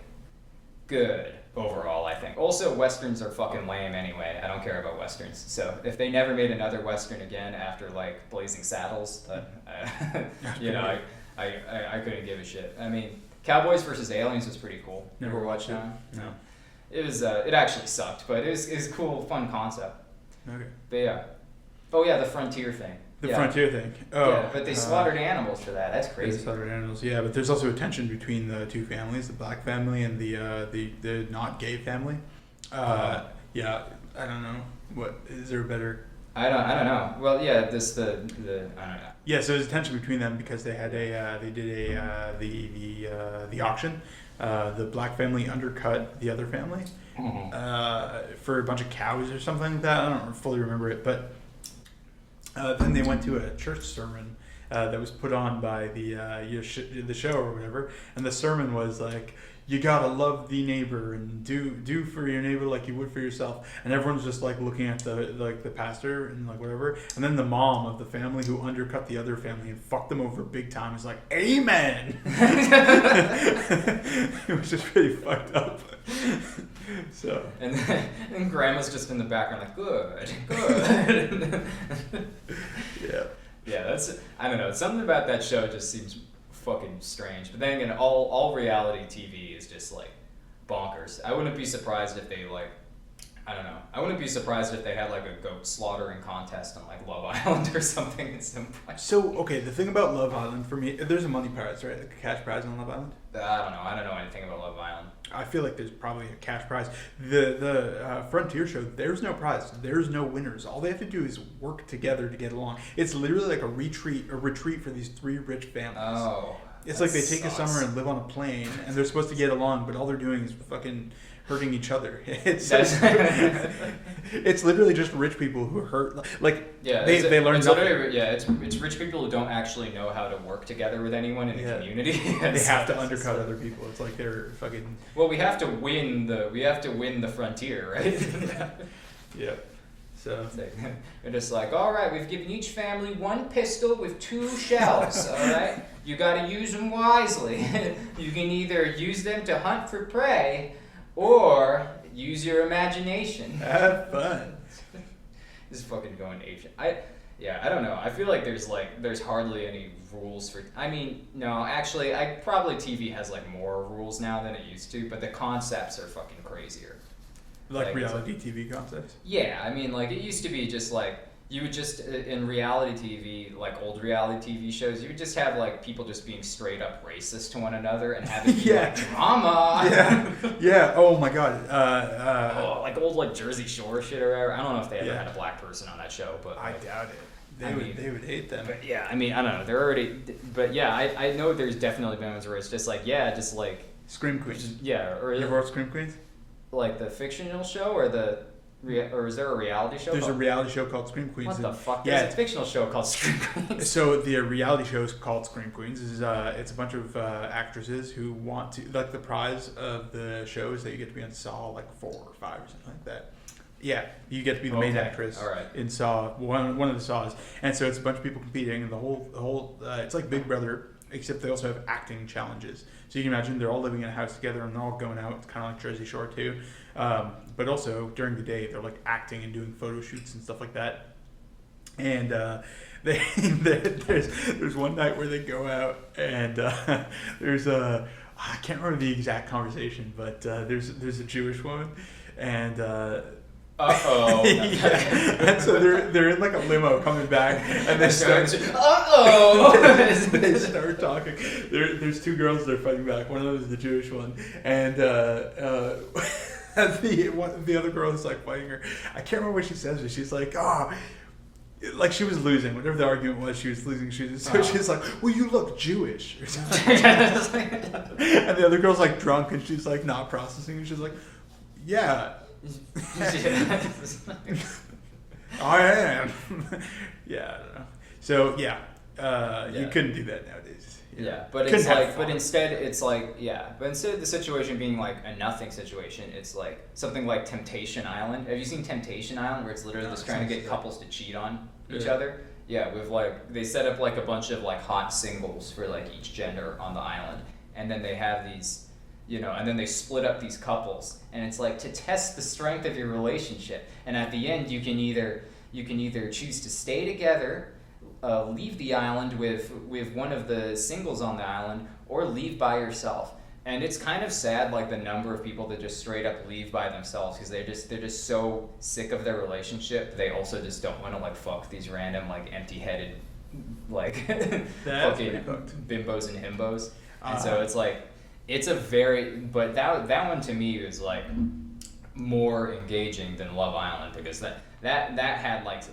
good overall. I think. Also, westerns are fucking lame anyway. I don't care about westerns. So if they never made another western again after like Blazing Saddles, I couldn't give a shit. I mean. Cowboys vs. Aliens was pretty cool. Never watched it. No. It was. It actually sucked, but it was a cool, fun concept. Okay. But yeah. Oh yeah, the frontier thing. The frontier thing. Oh. Yeah, but they slaughtered animals for that. That's crazy. They slaughtered animals. Yeah, but there's also a tension between the two families, the black family and the not gay family. Yeah, I don't know. What is there a better? I don't know. Well, yeah, I don't know. Yeah, so there's a tension between them because they had the auction. The black family undercut the other family for a bunch of cows or something like that. I don't fully remember it, but then they went to a church sermon that was put on by the show or whatever, and the sermon was like, you gotta love the neighbor and do for your neighbor like you would for yourself. And everyone's just like looking at the pastor and like whatever. And then the mom of the family who undercut the other family and fucked them over big time is like, amen. It was just pretty fucked up. So and grandma's just in the background like good. Yeah, that's I don't know. Something about that show just seems fucking strange. But then again, all reality TV is just like bonkers. I wouldn't be surprised if they like I don't know. I wouldn't be surprised if they had like a goat slaughtering contest on like Love Island or something at some point. So okay, the thing about Love Island for me, there's a money prize, right? Like a cash prize on Love Island. I don't know anything about Love Island. I feel like there's probably a cash prize. The Frontier show, there's no prize. There's no winners. All they have to do is work together to get along. It's literally like a retreat for these 3 rich families. Oh. It's like they take a summer and live on a plane, and they're supposed to get along, but all they're doing is fucking hurting each other. It's literally just rich people who hurt. Like they learn nothing. It's rich people who don't actually know how to work together with anyone in the community. They have to undercut other people. It's like they're fucking. Well, we have to win the frontier, right? Yeah. So they're just like, all right, we've given each family 1 pistol with 2 shells. All right, you got to use them wisely. You can either use them to hunt for prey, or use your imagination. Have fun. This is fucking going ape. I don't know. I feel like there's hardly any rules for. I mean, no, actually, probably TV has like more rules now than it used to, but the concepts are fucking crazier. Like reality TV concepts? Yeah, I mean, like, it used to be just, like, you would just, in reality TV, like, old reality TV shows, you would just have, like, people just being straight up racist to one another and having, like, drama. Yeah, oh my god. Like, old, like, Jersey Shore shit or whatever. I don't know if they ever had a black person on that show, but... I doubt it. They would hate them. But, yeah, I mean, I don't know. They're already... But, yeah, I know there's definitely been ones where it's just, like, Scream Queens. Yeah, or... You ever watched Scream Queens? Like the fictional show or or is there a reality show? There's a reality show called Scream Queens. What the fuck? There's a fictional show called Scream Queens. So the reality show is called Scream Queens. It's a bunch of actresses who want to, like, the prize of the show is that you get to be on Saw like 4 or 5 or something like that. Yeah, you get to be the main actress in Saw, one of the Saws, and so it's a bunch of people competing, and the whole it's like Big Brother, except they also have acting challenges. So you can imagine they're all living in a house together and they're all going out. It's kind of like Jersey Shore too. But also during the day, they're like acting and doing photo shoots and stuff like that. And there's one night where they go out and there's I can't remember the exact conversation, but there's a Jewish woman and. Uh-oh. And so they're in like a limo coming back, and they start. They start talking. There's 2 girls that are fighting back. One of them is the Jewish one, and the other girl is like fighting her. I can't remember what she says, but she's like, like she was losing. Whatever the argument was, she was losing. She's like, well, you look Jewish. Or something. And the other girl's like drunk, and she's like not processing, and she's like, yeah. I am. Yeah, I don't know. So you couldn't do that nowadays. But it's like, but instead it's like, but instead of the situation being like a nothing situation, it's like something like Temptation Island. Have you seen Temptation Island, where it's literally just trying to get couples to cheat on each other? Yeah, with like they set up like a bunch of like hot singles for like each gender on the island, and then they have these. And then they split up these couples, and it's like to test the strength of your relationship. And at the end, you can either choose to stay together, leave the island with one of the singles on the island, or leave by yourself. And it's kind of sad, like the number of people that just straight up leave by themselves because they're just so sick of their relationship. They also just don't want to like fuck these random like empty-headed like fucking bimbos and himbos. And so it's like. It's but that one to me was like more engaging than Love Island because that had like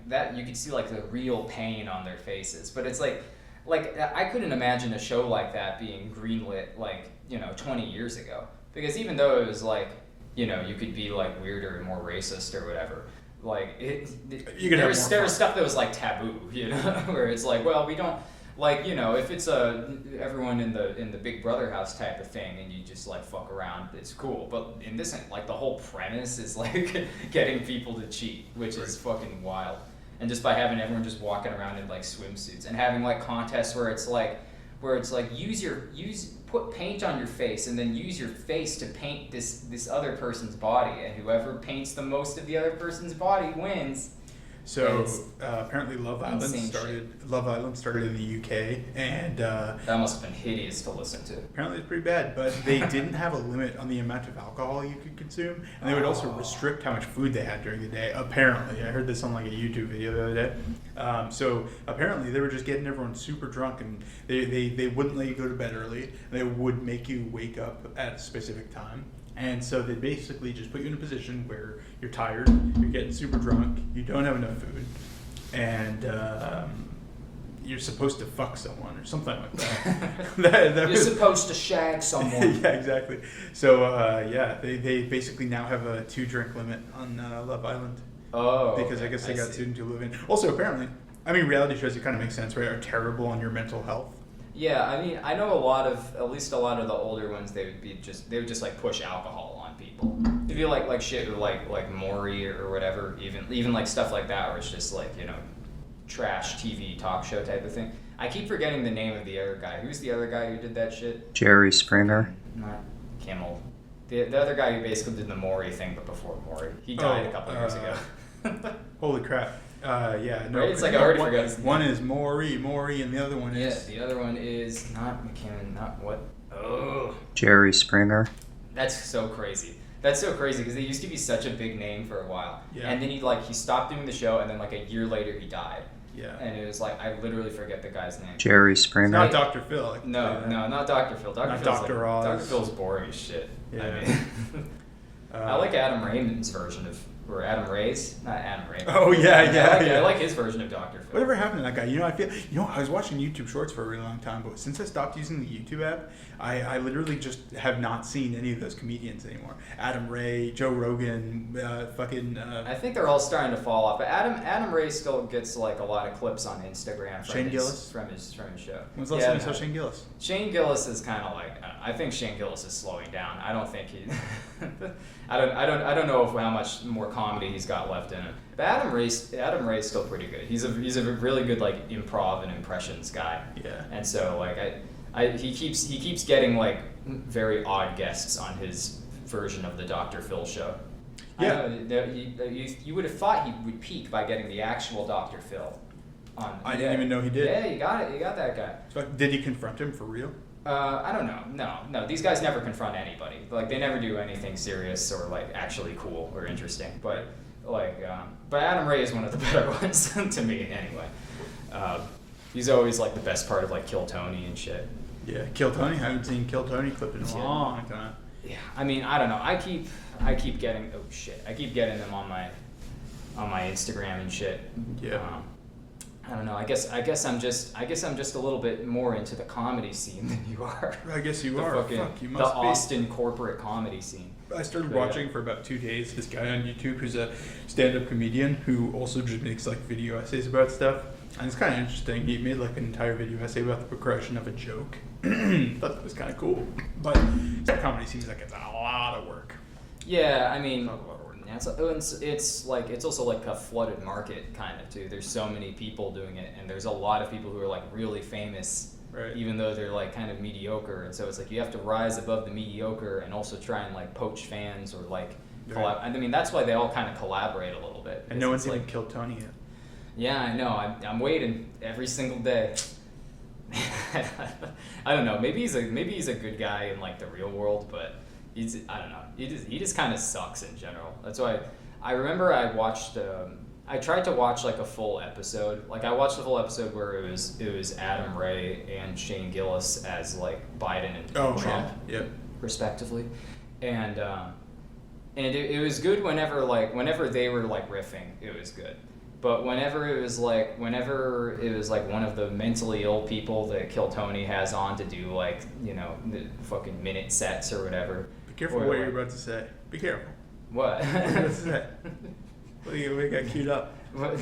that you could see like the real pain on their faces. But it's like I couldn't imagine a show like that being greenlit 20 years ago, because even though it was like you could be like weirder and more racist or whatever, like there was stuff that was like taboo, where it's like, well, we don't. Like, if it's everyone in the Big Brother house type of thing and you just like fuck around, it's cool. But in this, like the whole premise is like getting people to cheat, which is fucking wild. And just by having everyone just walking around in like swimsuits and having like contests where it's like put paint on your face and then use your face to paint this other person's body, and whoever paints the most of the other person's body wins. So It's apparently Love Island insane started in the UK, and that must have been hideous to listen to. apparently it's pretty bad. But they didn't have a limit on the amount of alcohol you could consume, and they would also restrict how much food they had during the day. Apparently, I heard this on like a YouTube video the other day. So apparently they were just getting everyone super drunk, and they wouldn't let you go to bed early. They would make you wake up at a specific time. And so they basically just put you in a position where you're tired, you're getting super drunk, you don't have enough food, and you're supposed to fuck someone or something like that. You're supposed to shag someone. Yeah, exactly. So they basically now have a 2-drink limit on Love Island. Oh, Because okay. I guess they got see. sued into oblivion. Also, apparently, reality shows, it kind of makes sense, right, are terrible on your mental health. Yeah, I mean, I know at least a lot of the older ones, they would just like push alcohol on people. If you like shit with like Maury or whatever, even like stuff like that, where it's just like, you know, trash TV talk show type of thing. I keep forgetting the name of the other guy. Who's the other guy who did that shit? Jerry Springer. Not Kimmel. The other guy who basically did the Maury thing, but before Maury. He died a couple years ago. Holy crap. Yeah, no. Right? It's like I already forgot his name. One is Maury, and the other one is... Yeah, the other one is not McKinnon, not what? Oh. Jerry Springer. That's so crazy. That's so crazy because they used to be such a big name for a while. Yeah. And then he stopped doing the show, and then like a year later he died. Yeah. And it was like, I literally forget the guy's name. Jerry It's Springer. not Dr. Phil. No, not Dr. Phil. Not Phil's Dr. Oz. Dr. Phil's boring as shit. Yeah. I mean, I like Adam Raymond's version of, or Adam Ray's, not Adam Raymond. Oh, yeah. I like his version of Dr. Phil. Whatever happened to that guy? I was watching YouTube Shorts for a really long time, but since I stopped using the YouTube app, I literally just have not seen any of those comedians anymore. Adam Ray, Joe Rogan, I think they're all starting to fall off, but Adam Ray still gets like a lot of clips on Instagram from Shane his, Gillis? from his show. When's the last time you saw Shane Gillis? Shane Gillis is kind of like, I think Shane Gillis is slowing down. I don't think he I don't know how much more comedy he's got left in him. But Adam Ray's still pretty good. He's a really good like improv and impressions guy. Yeah. And so like he keeps getting like very odd guests on his version of the Dr. Phil show. Yeah. You would have thought he would peak by getting the actual Dr. Phil on. I didn't even know he did. Yeah, you got it. You got that guy. So, did he confront him for real? I don't know. No. These guys never confront anybody. Like they never do anything serious or like actually cool or interesting. But but Adam Ray is one of the better ones to me anyway. He's always like the best part of like Kill Tony and shit. Yeah, Kill Tony. I haven't seen Kill Tony clip in a long time. Yeah, I mean, I don't know. I keep getting I keep getting them on my Instagram and shit. Yeah. I don't know. I guess I'm just a little bit more into the comedy scene than you are. I guess you The are. fucking- Fuck, you the must be. Austin corporate comedy scene. I started But, yeah. watching for about 2 days this guy on YouTube who's a stand-up comedian who also just makes like video essays about stuff. And it's kind of interesting. He made like an entire video essay about the progression of a joke. Thought that was kind of cool. But comedy seems like it's a lot of work. Yeah, I mean, Not a lot of work. yeah, it's also like a flooded market kind of too. There's so many people doing it, and there's a lot of people who are like really famous, Right. even though they're like kind of mediocre. And so it's like you have to rise above the mediocre and also try and like poach fans or like Right. I mean, that's why they all kind of collaborate a little bit. And no one's It's even like, killed Tony yet. yeah, I know. I'm waiting every single day. I don't know. Maybe he's a good guy in like the real world, but I don't know. He just kind of sucks in general. That's why I remember I watched. I tried to watch like a full episode. Like I watched the full episode where it was Adam Ray and Shane Gillis as like Biden and Trump, Yeah. respectively, and it was good whenever they were like riffing, it was good. But whenever it was like one of the mentally ill people that Kill Tony has on to do like, you know, the fucking minute sets or whatever. Be careful Or, what like- you're about to say. Be careful. What? What are you about to say? What do you got queued up?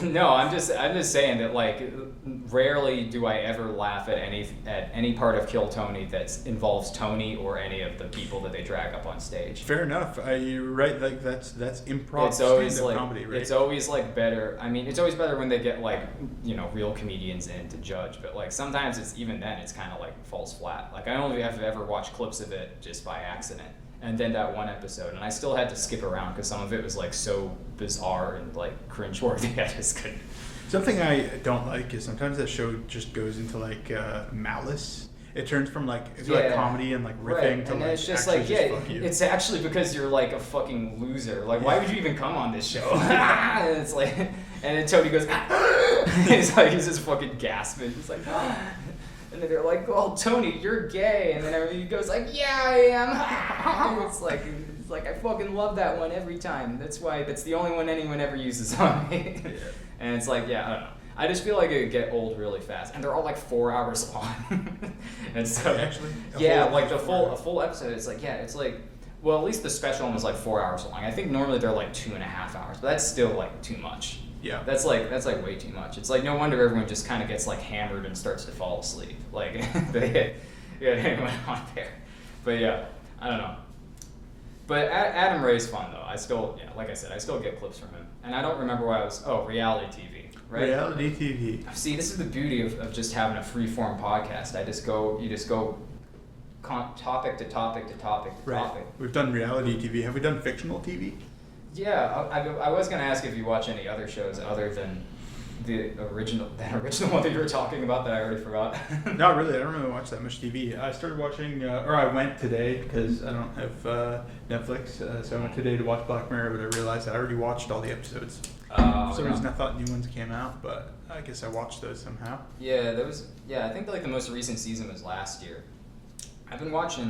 No, I'm just saying that like rarely do I ever laugh at any part of Kill Tony that involves Tony or any of the people that they drag up on stage. Fair enough. You're right. Like that's improv It's always stand-up like comedy, right? it's always like better. I mean, it's always better when they get like, you know, real comedians in to judge. But like sometimes it's even then it's kind of like falls flat. Like I only have ever watched clips of it just by accident, and then that one episode, and I still had to skip around because some of it was like so bizarre and like cringeworthy. I just couldn't. Something I don't like is sometimes that show just goes into like malice. It turns from like comedy and like riffing to and like it's just actually like fuck you. it's actually because you're like a fucking loser. Like why would you even come on this show? And it's like, and then Tony goes, he's just fucking gasping. He's like, and then they're like, well, Tony, you're gay, and then everybody goes like, yeah, I am. It's like I fucking love that one every time. That's the only one anyone ever uses on me. And it's like, yeah, I don't know. I just feel like it would get old really fast, and they're all like 4 hours long. And so, actually, a full episode. It's like, well, at least the special one was like 4 hours long. I think normally they're like 2.5 hours, but that's still like too much. Yeah. That's like way too much. It's like no wonder everyone just kind of gets like hammered and starts to fall asleep. Like they anyone on there. But yeah, I don't know. But Adam Ray's fun though. I still get clips from him, and I don't remember why I was. Oh, reality TV. Right? Reality TV. See, this is the beauty of just having a free-form podcast. You just go topic to topic to topic to topic. We've done reality TV. Have we done fictional TV? Yeah, I was going to ask if you watch any other shows other than the original one that you were talking about that I already forgot. Not really. I don't really watch that much TV. I started watching, or I went today because I don't have Netflix, so I went today to watch Black Mirror, but I realized I already watched all the episodes. For some reason I thought new ones came out, but I guess I watched those somehow. Yeah, I think like the most recent season was last year. I've been watching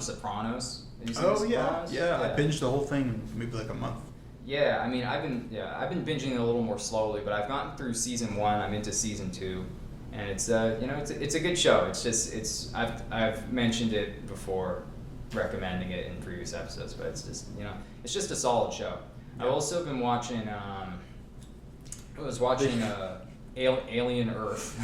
Sopranos. Have you seen Oh Sopranos? yeah. I binged the whole thing in maybe like a month. Yeah, I mean, I've been binging it a little more slowly, but I've gotten through season 1. I'm into season 2, and it's it's a good show. I've mentioned it before, recommending it in previous episodes, but it's just a solid show. Yeah. I've also been watching Alien Earth.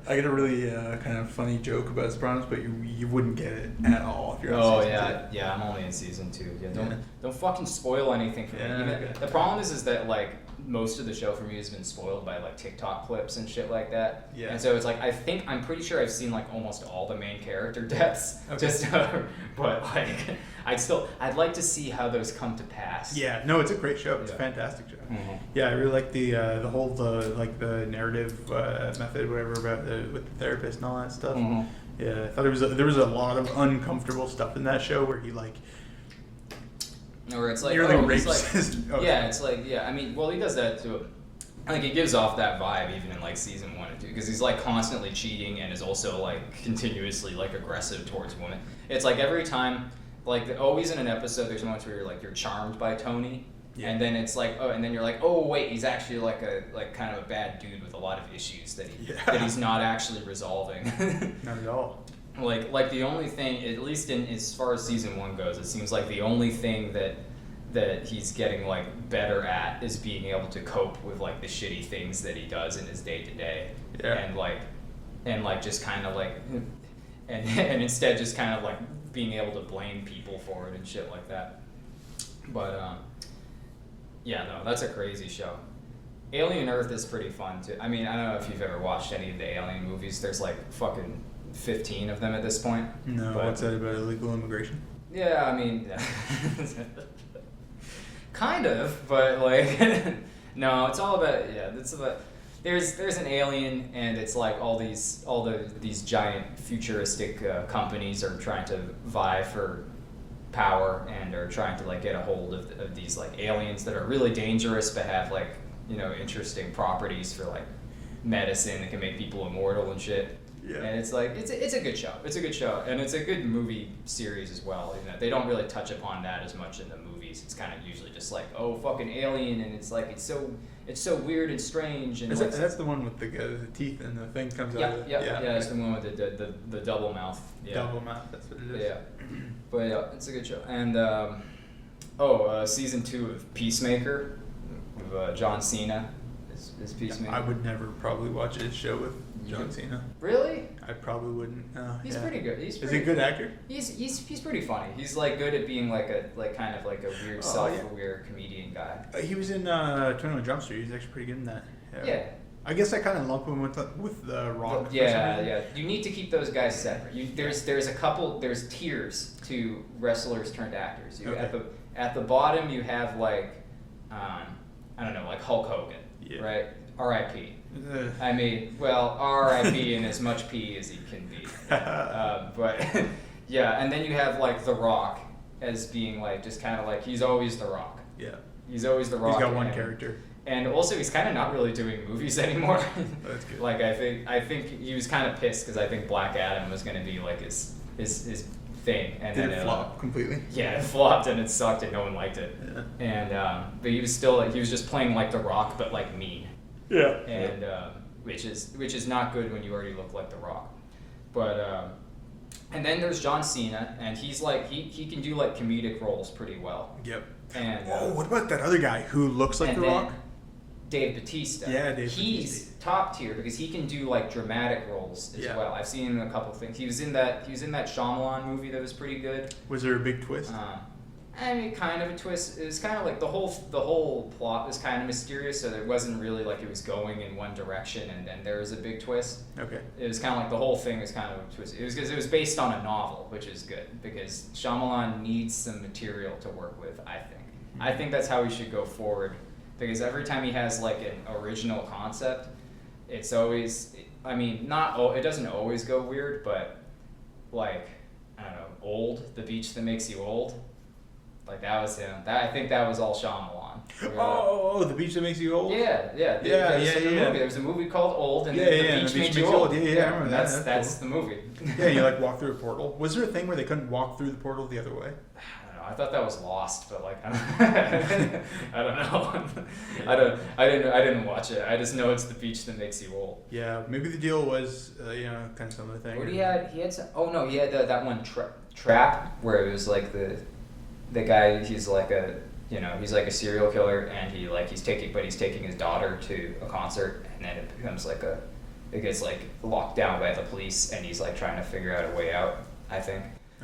I got a really kind of funny joke about Sopranos, but you wouldn't get it at all if you're on season 2. Yeah, I'm only in season 2. Yeah, don't fucking spoil anything for me. Okay. The problem is that like most of the show for me has been spoiled by like TikTok clips and shit like that. Yeah. And so it's like I'm pretty sure I've seen like almost all the main character deaths. Okay. But like I'd like to see how those come to pass. Yeah, no, it's a great show. It's a fantastic show. Mm-hmm. Yeah, I really like the whole the narrative method, whatever about with the therapist and all that stuff. Mm-hmm. Yeah, I thought there was a lot of uncomfortable stuff in that show where he like. Or it's like rapes. It's like I mean, well, he does that too. I think it gives off that vibe even in like season 1 and 2 because he's like constantly cheating and is also like continuously like aggressive towards women. It's like every time, like always in an episode, there's moments where you're charmed by Tony. Yeah. And then it's like, and then you're like, oh wait, he's actually like kind of a bad dude with a lot of issues that he's not actually resolving. Not at all. Like the only thing, at least in as far as season 1 goes, it seems like the only thing that he's getting like better at is being able to cope with like the shitty things that he does in his day to day, and just kind of like, and instead just kind of like being able to blame people for it and shit like that. But yeah, no, that's a crazy show. Alien Earth is pretty fun too. I mean, I don't know if you've ever watched any of the Alien movies. There's like fucking 15 of them at this point. No, what's that about illegal immigration? Yeah, I mean, kind of, but like, no, it's all about it's about there's an alien and it's like all these giant futuristic companies are trying to vie for power and are trying to like get a hold of these like aliens that are really dangerous but have like interesting properties for like medicine that can make people immortal and shit. Yeah. And it's like it's a good show. It's a good show, and it's a good movie series as well. They don't really touch upon that as much in the movies. It's kind of usually just like, oh, fucking alien, and it's like it's so weird and strange. And that's the one with the teeth and the thing comes out. Yeah, that's the one with the double mouth. Yeah. Double mouth. That's what it is. Yeah, but yeah, it's a good show. And season 2 of Peacemaker with John Cena is Peacemaker. I would never probably watch his show with John Cena. Really? I probably wouldn't. He's pretty good. Is he a good actor? He's pretty funny. He's like good at being like a weird self-aware comedian guy. He was in 21 Jump Street. He's actually pretty good in that. Yeah. I guess I kind of lump him with the Rock. Yeah. You need to keep those guys separate. There's tiers to wrestlers turned actors. At the bottom you have like, I don't know, like Hulk Hogan, right? R.I.P. I mean, well, R.I.P. in as much P as he can be. But yeah, and then you have like The Rock as being like just kind of like he's always The Rock. Yeah. He's always The Rock. He's got one character. And also, he's kind of not really doing movies anymore. That's good. Like I think he was kind of pissed because I think Black Adam was going to be like his thing, and Did then it flop completely? Yeah, it flopped and it sucked and no one liked it. Yeah. And but he was still like he was just playing like The Rock, but like mean. Yeah. And which is not good when you already look like The Rock. But and then there's John Cena, and he's like he can do like comedic roles pretty well. Yep. And what about that other guy who looks like The Rock? Dave Bautista. Yeah, He's Bautista. top tier because he can do like dramatic roles as well. I've seen him in a couple of things. He was in that Shyamalan movie that was pretty good. Was there a big twist? I mean, kind of a twist. It was kind of like the whole plot was kind of mysterious, so it wasn't really like it was going in one direction and then there was a big twist. Okay. It was kind of like the whole thing was kind of a twist. It was because it was based on a novel, which is good because Shyamalan needs some material to work with. I think. Mm-hmm. I think that's how he should go forward. Because every time he has like an original concept, it's always, I mean, it doesn't always go weird, but like, I don't know, Old, The Beach That Makes You Old, like that was him. I think that was all Shyamalan. The Beach That Makes You Old? Yeah. There was a movie called Old, and The Beach Made You Old. Yeah, I remember that. That's the movie. Yeah, you like walk through a portal. Was there a thing where they couldn't walk through the portal the other way? I thought that was Lost, but like I don't know. I didn't watch it. I just know it's The Beach That Makes You Old. Yeah, maybe the deal was kind of similar thing. What he had some. Oh no, he had that one Trap where it was like the guy. He's like a serial killer, and he's taking his daughter to a concert, and then it becomes it gets like locked down by the police, and he's like trying to figure out a way out. I think.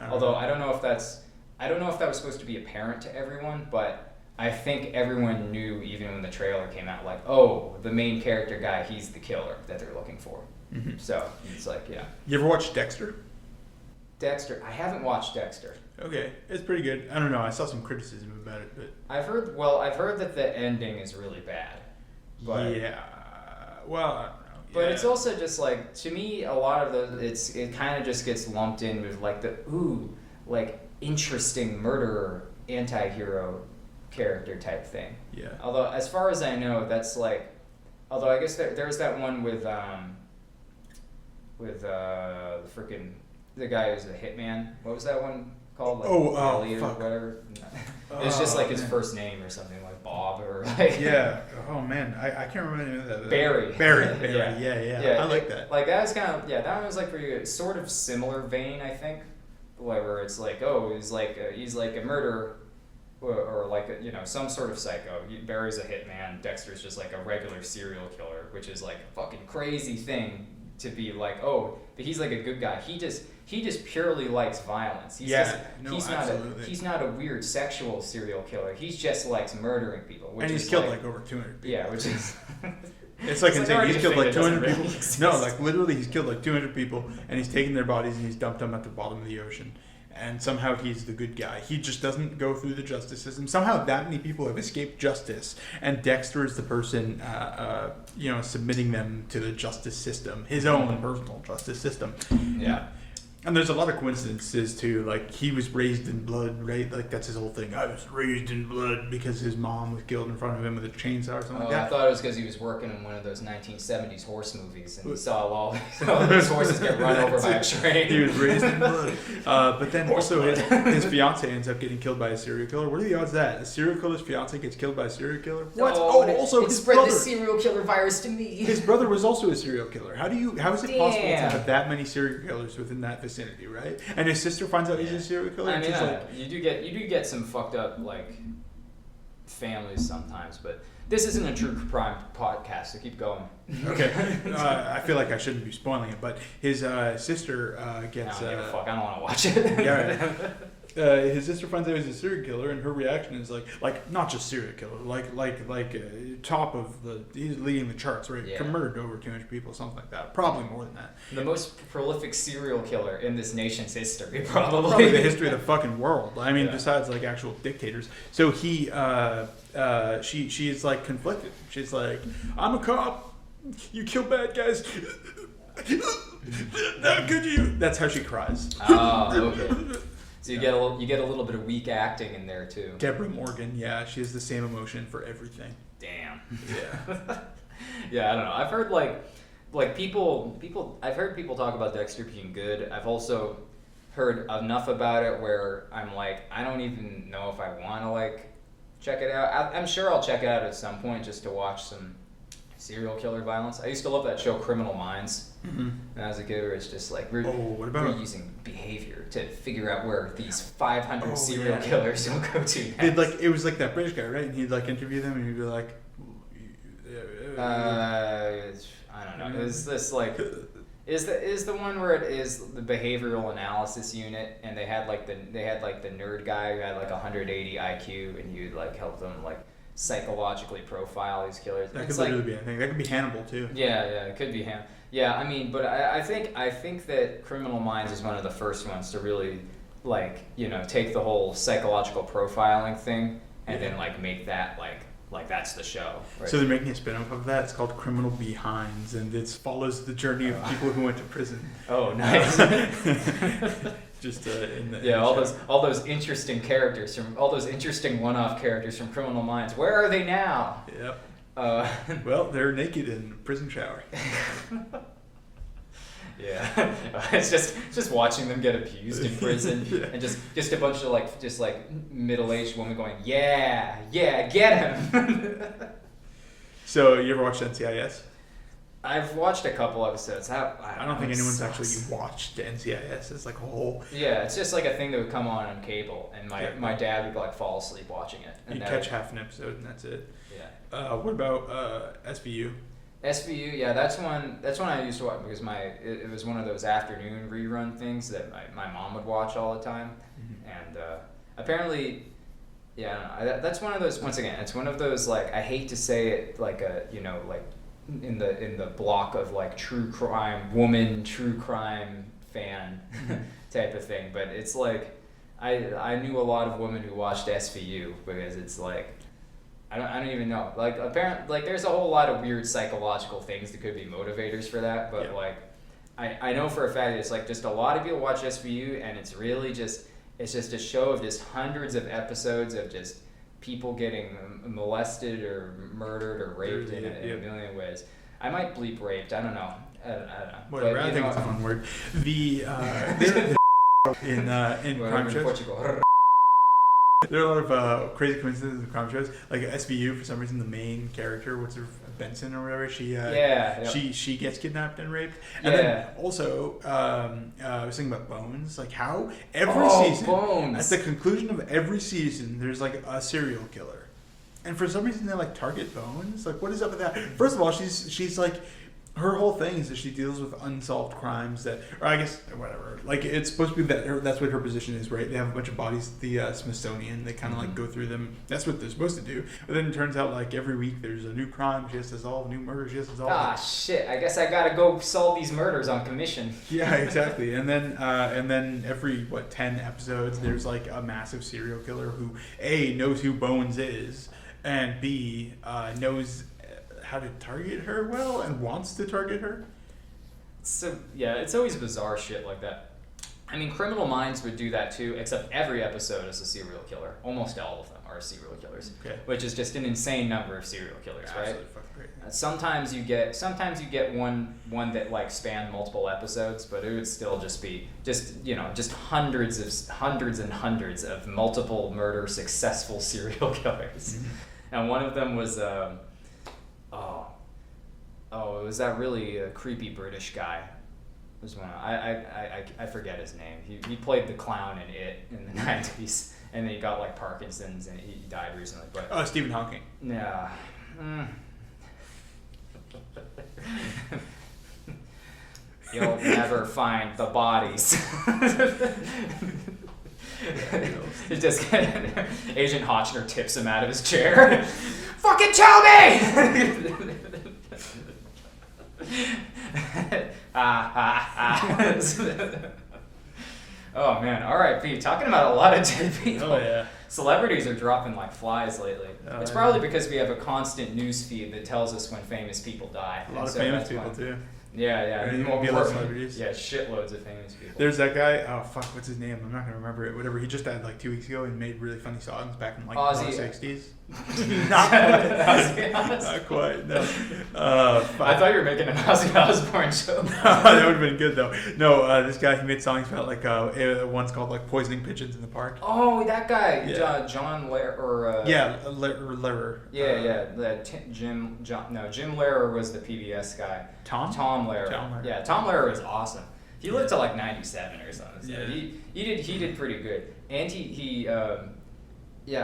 Although I don't know if that was supposed to be apparent to everyone, but I think everyone knew even when the trailer came out, like, oh, the main character guy, he's the killer that they're looking for. Mm-hmm. So it's like, yeah. You ever watch Dexter? Dexter, I haven't watched Dexter. Okay, it's pretty good. I don't know. I saw some criticism about it, but I've heard that the ending is really bad. But, yeah. Well, I don't know. But it's also just like, to me, a lot of those, it kind of just gets lumped in with like interesting murderer anti-hero character type thing. Yeah. Although as far as I know, that's like, although I guess there's that one with the guy who's a hitman. What was that one called? Like Elliot or whatever. It's just like his first name or something like Bob or like. Yeah. Oh man, I can't remember the name of that. Barry. Yeah. I like that. Like that was kind of that one was like pretty good. Sort of similar vein, I think. Where it's like, oh, he's like a murderer, or like some sort of psycho. Barry's a hitman. Dexter's just like a regular serial killer, which is like a fucking crazy thing to be like, oh, but he's like a good guy. He just purely likes violence. He's not a weird sexual serial killer. He just likes murdering people. Which and he's killed like over 200 people. Yeah, which is. It's like insane. He's killed like 200 people. Exist. No, like literally, he's killed like 200 people, and he's taken their bodies and he's dumped them at the bottom of the ocean. And somehow he's the good guy. He just doesn't go through the justice system. Somehow that many people have escaped justice, and Dexter is the person, submitting them to the justice system, his own personal justice system. Yeah. And there's a lot of coincidences too. Like he was raised in blood, right? Like that's his whole thing. I was raised in blood because his mom was killed in front of him with a chainsaw or something like that. I thought it was because he was working in one of those 1970s horse movies and he saw all these horses get run over by a train. He was raised in blood. But then also his fiance ends up getting killed by a serial killer. What are the odds of that? A serial killer's fiance gets killed by a serial killer? What? Also his spread brother. The serial killer virus to me. His brother was also a serial killer. How is it possible to have that many serial killers within that vicinity, right? And his sister finds out he's a serial killer. I mean, you do get some fucked up like families sometimes, but this isn't a true crime podcast, so keep going. Okay. I feel like I shouldn't be spoiling it, but his sister gets. I don't give a fuck. I don't want to watch it. Yeah. Right. his sister finds out he's a serial killer, and her reaction is like not just serial killer, top of he's leading the charts, right? Yeah. Murdered over 200 people, something like that. Probably more than that. The most prolific serial killer in this nation's history, probably. Probably the history of the fucking world. I mean, Yeah. besides like actual dictators. So she is like conflicted. She's like, I'm a cop. You kill bad guys. How could you? That's how she cries. Oh, okay. So you get a little bit of weak acting in there too. Deborah Morgan, yeah, she has the same emotion for everything. Damn. Yeah. Yeah, I don't know. I've heard like people. I've heard people talk about Dexter being good. I've also heard enough about it where I'm like, I don't even know if I want to like check it out. I'm sure I'll check it out at some point just to watch some serial killer violence. I used to love that show Criminal Minds when I was a kid, where it's just like we're using behavior to figure out where these 500 serial killers will go to next. It was like that British guy, right? And he'd like interview them, and he'd be like, I don't know. Is this like is the one where it is the behavioral analysis unit, and they had like the nerd guy who had like 180 IQ, and you'd like help them like psychologically profile these killers. That could literally be anything. That could be Hannibal too. Yeah, it could be him. Yeah, I mean, but I think that Criminal Minds is one of the first ones to really like, you know, take the whole psychological profiling thing and then like make that like that's the show. Right? So they're making a spin-off of that. It's called Criminal Behinds, and it follows the journey of people who went to prison. Oh, nice. Just in the all those interesting characters from all those interesting one-off characters from Criminal Minds. Where are they now? Yep. Well, they're naked in a prison shower. Yeah, it's just watching them get abused in prison, and just a bunch of middle-aged women going, yeah, get him. So you ever watched NCIS? I've watched a couple episodes. I don't think anyone's actually watched NCIS. It's like a whole. Yeah, it's just like a thing that would come on cable, and my dad would like fall asleep watching it. And you catch half an episode, and that's it. Yeah. What about SVU? SVU, yeah, that's one I used to watch because it was one of those afternoon rerun things that my mom would watch all the time, and apparently, yeah, I don't know, that's one of those. Once again, it's one of those like I hate to say it like a like in the block of like true crime fan type of thing, but it's like I knew a lot of women who watched SVU because it's like. I don't even know. Like apparently, like there's a whole lot of weird psychological things that could be motivators for that. But like, I know for a fact it's like just a lot of people watch SVU, and it's really just a show of just hundreds of episodes of just people getting molested or murdered or raped in a million ways. I might bleep raped. I don't know. I don't know. Whatever. But, I think it's a fun word. The in crime shows. Portugal. There are a lot of crazy coincidences with crime shows. Like SVU, for some reason, the main character, what's her, Benson or whatever, she gets kidnapped and raped. And then also, I was thinking about Bones. Like how every season, Bones. at the conclusion of every season, there's like a serial killer, and for some reason they like target Bones. Like what is up with that? First of all, she's like. Her whole thing is that she deals with unsolved crimes that, or I guess, whatever. Like, it's supposed to be that's what her position is, right? They have a bunch of bodies at the Smithsonian. They kind of, like, go through them. That's what they're supposed to do. But then it turns out, like, every week there's a new crime she has to solve, new murder she has to solve. Ah, shit. I guess I gotta go solve these murders on commission. Yeah, exactly. And then every, 10 episodes, there's, like, a massive serial killer who, A, knows who Bones is, and B, knows how to target her well and wants to target her. So yeah, it's always bizarre shit like that. I mean, Criminal Minds would do that too, except every episode is a serial killer. Almost all of them are serial killers, which is just an insane number of serial killers, right? Absolutely fucking great. Sometimes you get one that like spanned multiple episodes, but it would still just be just hundreds and hundreds of multiple murder successful serial killers. And one of them was it was that really creepy British guy. It was one I forget his name. He played the clown in It in the 90s, and then he got like Parkinson's and he died recently. But Stephen Hawking. Yeah. You'll never find the bodies. It's just Agent Hotchner tips him out of his chair. Fucking tell me! Oh man, R.I.P. Talking about a lot of dead people. Oh yeah. Celebrities are dropping like flies lately. Oh, it's yeah. probably because we have a constant news feed that tells us when famous people die. A lot And of so famous that's people why- too. Yeah, Right, more B-list celebrities. Yeah, shitloads of famous people. There's that guy. Oh fuck, what's his name? I'm not gonna remember it. Whatever. He just died like 2 weeks ago and made really funny songs back in like Ozzy. the 60s. Not quite. Not quite. No. I thought you were making an Ozzy Osbourne joke. That would have been good though. No, this guy, he made songs about like one's called like poisoning pigeons in the park. Oh, that guy, Yeah. John Lehrer, or Yeah, Lehrer. Jim Lehrer was the PBS guy. Tom Lehrer. Tom Lehrer. Yeah, Tom Lehrer was awesome. He lived to like 97 or something. So Yeah. he did pretty good. And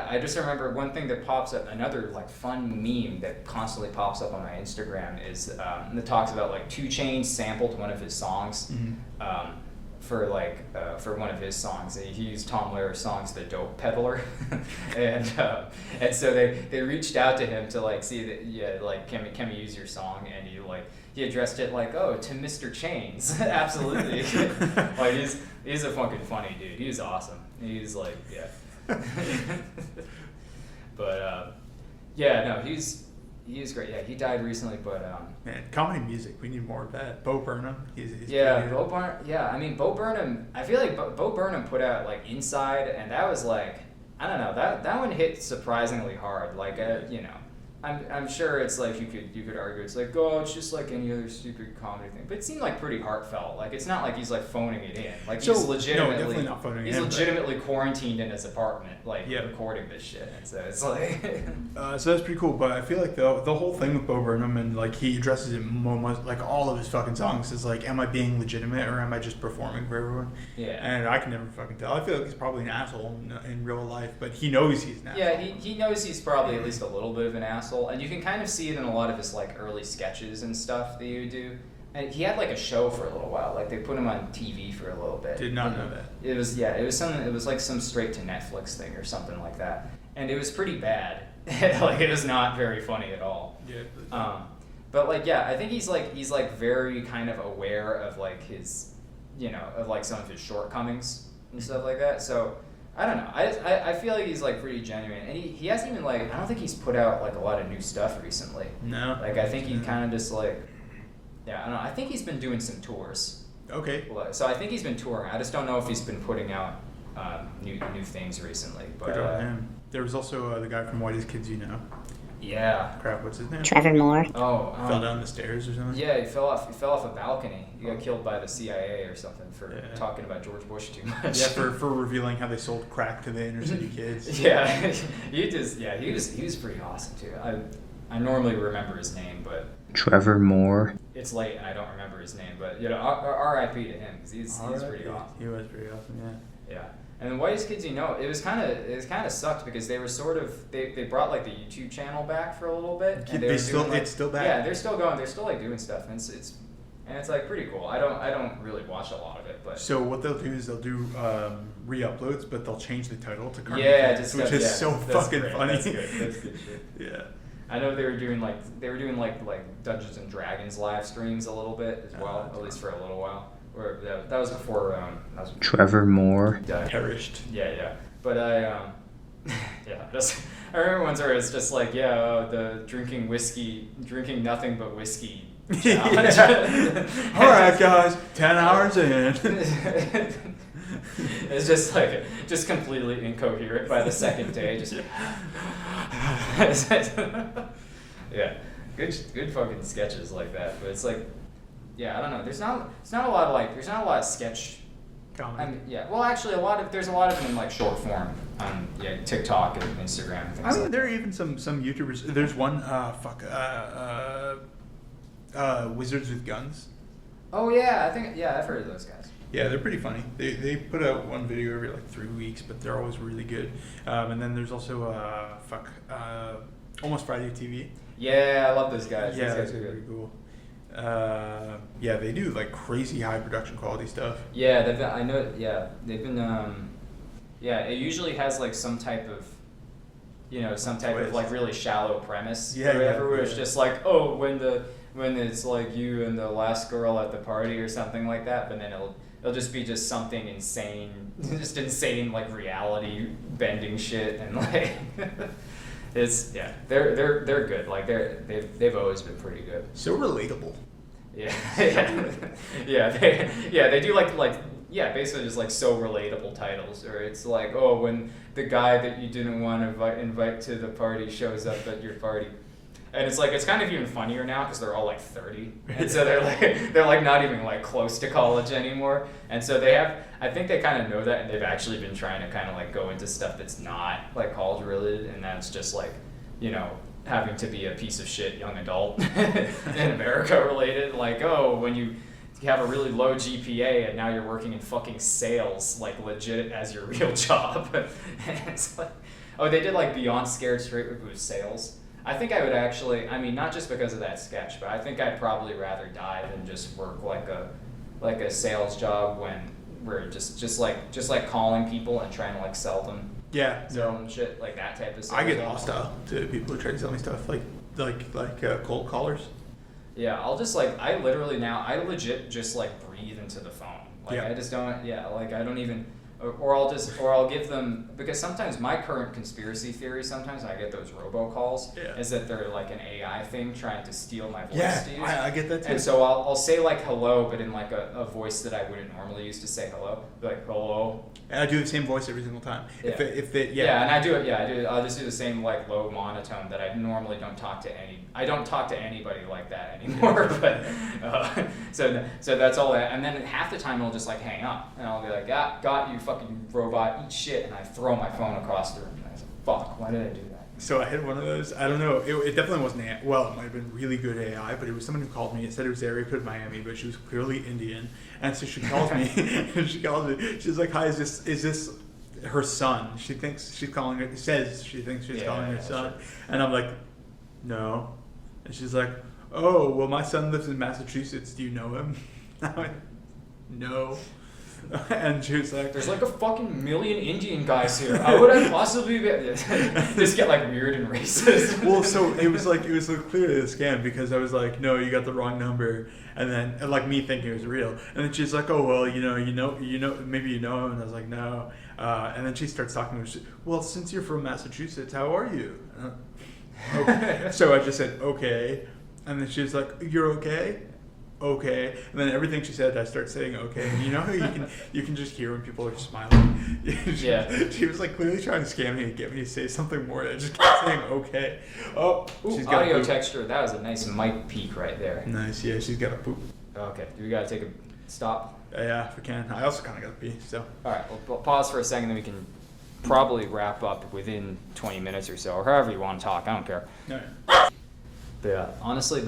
I just remember one thing that pops up, another like fun meme that constantly pops up on my Instagram is that talks about like 2 Chainz sampled one of his songs. Mm-hmm. For one of his songs, he used Tom Lehrer's songs, "The Dope Peddler," and so they reached out to him to like see that like can we use your song, and he addressed it like, oh, to Mr. Chainz. Absolutely. Like he's a fucking funny dude. He's awesome. He's like but he's great. Yeah, he died recently, but Man, comedy music. We need more of that. Bo Burnham. He's yeah, pretty Bo good. Burnham. Yeah, I mean Bo Burnham. I feel like Bo Burnham put out like Inside, and that was like, I don't know, that one hit surprisingly hard. Like I'm sure it's like you could argue it's like, oh, it's just like any other stupid comedy thing, but it seemed like pretty heartfelt. Like it's not like he's like phoning it in. Like So, he's no, legitimately definitely not phoning it in, but- legitimately quarantined in his apartment, like Yeah. recording this shit. And so it's like So that's pretty cool, but I feel like the whole thing with Bo Burnham, and like he addresses it almost like all of his fucking songs is like, am I being legitimate or am I just performing for everyone? Yeah. And I can never fucking tell. I feel like he's probably an asshole in real life, but he knows he's an asshole. Yeah, he knows he's probably at least a little bit of an asshole, and you can kind of see it in a lot of his like early sketches and stuff that you do. And he had like a show for a little while, like they put him on TV for a little bit. Did not know that. It was like some straight to Netflix thing or something like that, and it was pretty bad. Like it was not very funny at all. Yeah. But like I think he's like very kind of aware of like his, of like some of his shortcomings and stuff like that. So I don't know. I feel like he's like pretty genuine, and he hasn't even like, I don't think he's put out like a lot of new stuff recently. No. Like I think he kind of just like, I don't know. I think he's been doing some tours. Okay. So I think he's been touring. I just don't know if he's been putting out new things recently. But Good on him. There was also the guy from Whitest Kids You Know. yeah. Crap, what's his name? Trevor Moore. Oh. Fell down the stairs or something? Yeah, he fell off a balcony. He got killed by the CIA or something for talking about George Bush too much. Yeah, for revealing how they sold crack to the inner city kids. Yeah, he was pretty awesome too. I normally remember his name, but Trevor Moore. it's late and I don't remember his name. But R.I.P. to him because he's pretty R.I.P. awesome. He was pretty awesome, yeah. Yeah. And the Whitest Kids You Know, it kind of sucked because they were sort of they brought like the YouTube channel back for a little bit. And It's still back? Yeah, they're still going. They're still like doing stuff, and it's like pretty cool. I don't really watch a lot of it, but So what they'll do is they'll do re-uploads, but they'll change the title to Carmen yeah, Fans, just which is so that's fucking great. funny. That's good shit. Yeah. I know they were doing like Dungeons and Dragons live streams a little bit as well, that's at least for a little while. Or that was before Trevor Moore. Perished. Yeah. But I remember ones where it's just like the drinking nothing but whiskey challenge. All right, guys, 10 hours in. It's just completely incoherent by the second day. Just yeah, good fucking sketches like that. But it's like, I don't know. There's not a lot of sketch. Comedy. Well, actually, there's a lot of them in like short form on TikTok and Instagram and things I mean, like there are even some YouTubers. There's one, Wizards with Guns. Oh yeah, I've heard of those guys. Yeah, they're pretty funny. They put out one video every like 3 weeks, but they're always really good. And then there's also Almost Friday TV. Yeah, I love those guys. Yeah, those that's guys are pretty good. cool. They do like crazy high production quality stuff. Yeah, I know. Yeah, they've been. Yeah, it usually has like some type of, some type of Twist. like really shallow premise. Yeah, or whatever, yeah, where it's yeah. just like, when it's like you and the last girl at the party or something like that, but then it'll just be just something insane, just insane like reality bending shit, and like they're good. Like they've always been pretty good. So relatable. Yeah, they do basically just like so relatable titles, or it's like, when the guy that you didn't want to invite to the party shows up at your party. And it's like, it's kind of even funnier now because they're all like 30, and so they're like not even like close to college anymore, and so I think they kind of know that, and they've actually been trying to kind of like go into stuff that's not like college related, and that's just like, having to be a piece of shit young adult in America related, like, when you have a really low GPA and now you're working in fucking sales, like legit as your real job. And it's like, they did like Beyond Scared Straight, which was sales. I think I would actually, not just because of that sketch, but I think I'd probably rather die than just work like a sales job when we're just like calling people and trying to like sell them. Yeah. Sell them shit, like that type of stuff. I get hostile to people who try to sell me stuff, like cold callers. Yeah, I legit just like breathe into the phone. Like Yeah. I just don't, I don't even, or I'll give them, because sometimes my current conspiracy theory, sometimes I get those robocalls, is that they're like an AI thing trying to steal my voice to use. Yeah, I get that too. And so I'll say like hello, but in like a voice that I wouldn't normally use to say hello. Like, hello. And I do the same voice every single time. Yeah. And I do it. I'll just do the same like low monotone that I normally don't talk to I don't talk to anybody like that anymore. But so that's all that. And then half the time I'll just like hang up, and I'll be like, got you, fucking robot, eat shit, and I throw my phone across the room. And I say, fuck, why did I do that? So I had one of those. I don't know. It definitely wasn't AI. Well, it might have been really good AI, but it was someone who called me. It said it was area code Miami, but she was clearly Indian. And so she calls me. And she calls me. She's like, "Hi, is this her son?" She thinks she's calling it. Says she thinks she's calling her son. Sure. And I'm like, "No." And she's like, "Oh, well, my son lives in Massachusetts. Do you know him?" I went, "No." And she was like, "There's like a fucking million Indian guys here. How would I possibly be?" Just get like weird and racist. Well, so it was like clearly a scam, because I was like, "No, you got the wrong number," and then like me thinking it was real, and then she's like, "Oh well, maybe you know him," and I was like, "No," and then she starts talking to me. Well, since you're from Massachusetts, how are you? Okay. So I just said okay, and then she was like, "You're okay?" Okay, and then everything she said, I start saying okay. And you know how you can just hear when people are smiling. She was like clearly trying to scam me and get me to say something more. I just kept saying okay. Oh, she's got audio a poop. texture. That was a nice mic peak right there. Nice, yeah. She's got a poop. Okay, do we gotta take a stop? Yeah, if we can. I also kind of got to pee. So. All right, we'll pause for a second, then we can probably wrap up within 20 minutes or so, or however you want to talk. I don't care. All right. But yeah, honestly,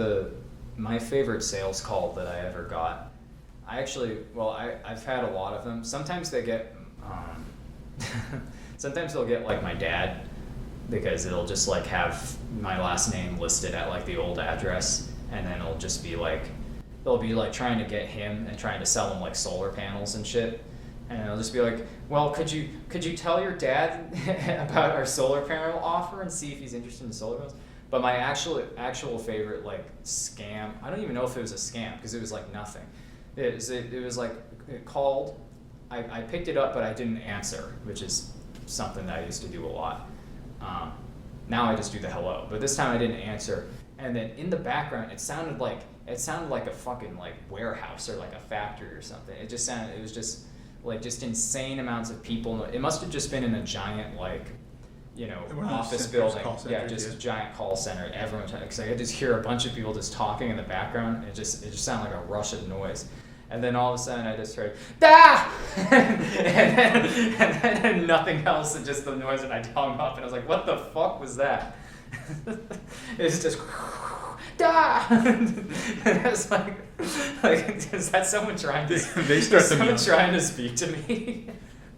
my favorite sales call that I ever got, I've had a lot of them. Sometimes they get, sometimes they'll get like my dad, because it'll just like have my last name listed at like the old address, and then it'll just be like, they'll be like trying to get him and trying to sell him like solar panels and shit. And it'll just be like, well, could you tell your dad about our solar panel offer and see if he's interested in solar panels? But my actual favorite like scam, I don't even know if it was a scam, because it was like nothing. It was like, it called, I picked it up, but I didn't answer, which is something that I used to do a lot. Now I just do the hello, but this time I didn't answer. And then in the background, it sounded like a fucking like warehouse or like a factory or something. It was just like insane amounts of people. It must have just been in a giant like, office building. A giant call center. Everyone, because I could just hear a bunch of people just talking in the background. It just sounded like a rush of noise. And then all of a sudden I just heard, "Da!" and then nothing else, and just the noise, and I hung up, and I was like, what the fuck was that? It's just, "Da!" And it's like, is that someone trying to, trying to speak to me?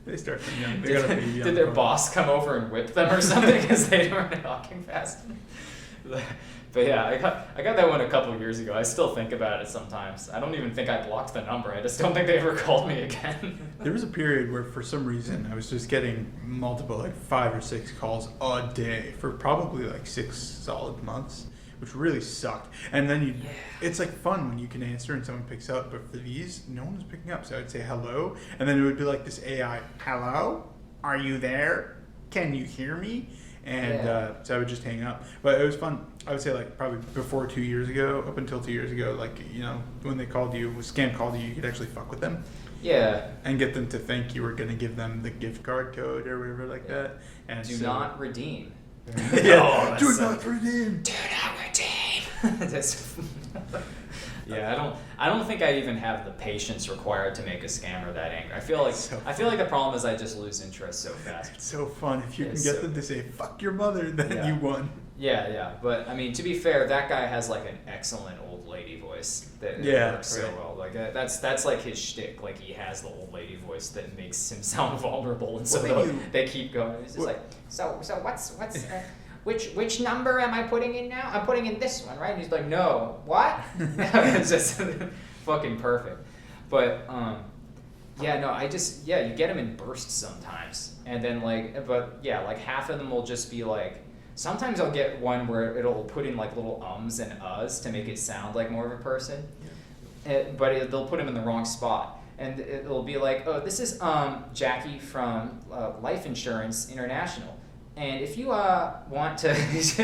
They start from young. They gotta be young. Did their boss come over and whip them or something because they weren't talking fast? But yeah, I got that one a couple of years ago. I still think about it sometimes. I don't even think I blocked the number. I just don't think they ever called me again. There was a period where, for some reason, I was just getting multiple, like 5 or 6 calls a day for probably like 6 solid months, which really sucked. And then it's like fun when you can answer and someone picks up, but for these, no one was picking up. So I'd say hello, and then it would be like this AI, hello, are you there? Can you hear me? And so I would just hang up. But it was fun. I would say like probably before 2 years ago, up until 2 years ago, like, you know, when they called you, when scam called you, you could actually fuck with them. Yeah. And get them to think you were going to give them the gift card code or whatever like that. And do not redeem. Yeah. Do not redeem. Do not redeem. That's yeah, I don't think I even have the patience required to make a scammer that angry. I feel like the problem is I just lose interest so fast. It's so fun if you can get them to say "fuck your mother," then you won. Yeah. But I mean, to be fair, that guy has like an excellent old lady voice that works so well. Like that's like his shtick. Like he has the old lady voice that makes him sound vulnerable, and so they keep going. It's just like so what's Which number am I putting in now? I'm putting in this one, right? And he's like, no, what? It's just fucking perfect. But, you get them in bursts sometimes. And then like half of them will just be like, sometimes I'll get one where it'll put in like little ums and uhs to make it sound like more of a person. Yeah. They'll put them in the wrong spot. And it'll be like, oh, this is Jackie from Life Insurance International. And if you want to, it's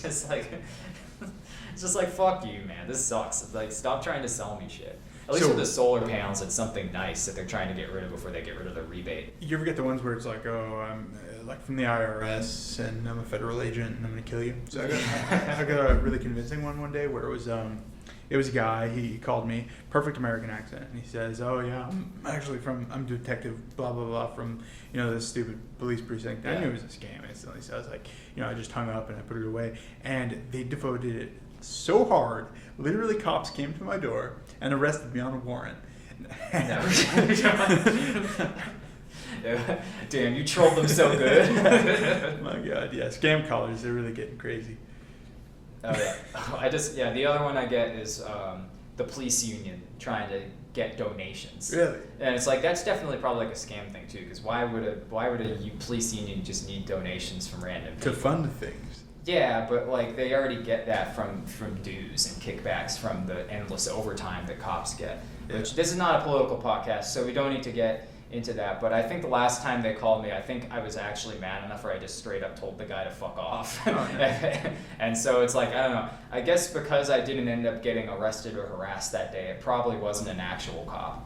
just like fuck you, man. This sucks. Like, stop trying to sell me shit. At least with the solar panels, it's something nice that they're trying to get rid of before they get rid of the rebate. You ever get the ones where it's like, oh, I'm like from the IRS and I'm a federal agent and I'm gonna kill you? So I got a really convincing one day where it was a guy. He called me, perfect American accent, and he says, "Oh yeah, I'm detective blah blah blah from this stupid police precinct." Yeah. I knew it was a scam instantly, so I was like, I just hung up and I put it away. And they devoted it so hard. Literally, cops came to my door and arrested me on a warrant. Damn, you trolled them so good. My God, yeah, scam callers, they're really getting crazy. Oh yeah. The other one I get is the police union trying to get donations. Really? And it's like, that's definitely probably like a scam thing too, because why would a police union just need donations from random people? To fund things. Yeah, but like they already get that from dues and kickbacks from the endless overtime that cops get. Yeah. Which, this is not a political podcast, so we don't need to get into that, but I think the last time they called me, I think I was actually mad enough where I just straight up told the guy to fuck off. Oh, yeah. And so it's like, I don't know, I guess because I didn't end up getting arrested or harassed that day, it probably wasn't an actual cop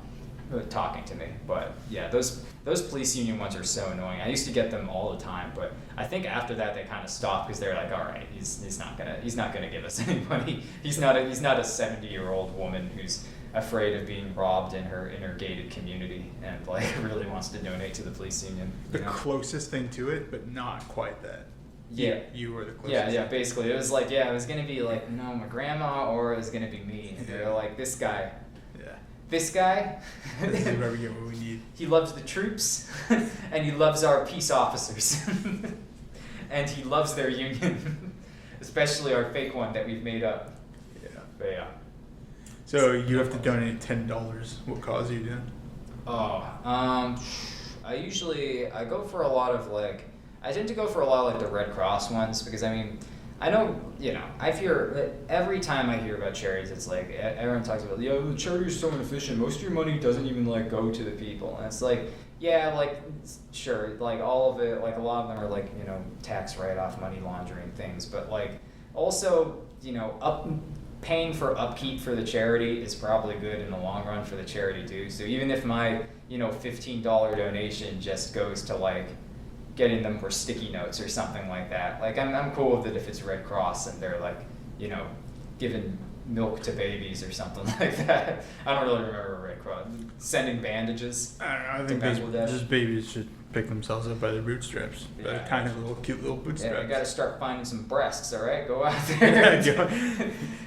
talking to me. But yeah, those police union ones are so annoying. I used to get them all the time, but I think after that they kind of stopped because they're like, all right, he's not gonna give us any money. He's not a 70-year-old woman who's afraid of being robbed in her gated community and like really wants to donate to the police union. The closest thing to it, but not quite that. Yeah. You were the closest. Yeah, basically. It was like, it was gonna be like, no, my grandma, or it was gonna be me. And they're like, this guy. Yeah. This guy. This is where we get what we need. He loves the troops and he loves our peace officers. And he loves their union. Especially our fake one that we've made up. Yeah. But yeah. So you have to donate $10. What cause are you doing? I go for a lot of I tend to go for a lot of the Red Cross ones because I mean, I know, I hear every time I hear about charities, it's like everyone talks about, the charity is so inefficient. Most of your money doesn't even go to the people, and it's like, yeah, sure, all of it, a lot of them are tax write-off, money laundering things, but also, paying for upkeep for the charity is probably good in the long run for the charity too. So even if my, $15 donation just goes to getting them more sticky notes or something like that, I'm cool with it if it's Red Cross and they're giving milk to babies or something like that. I don't really remember Red Cross sending bandages. I think just babies should pick themselves up by their bootstraps. Yeah, tiny little cute little bootstraps. Yeah, you gotta start finding some breasts, all right? Go out there.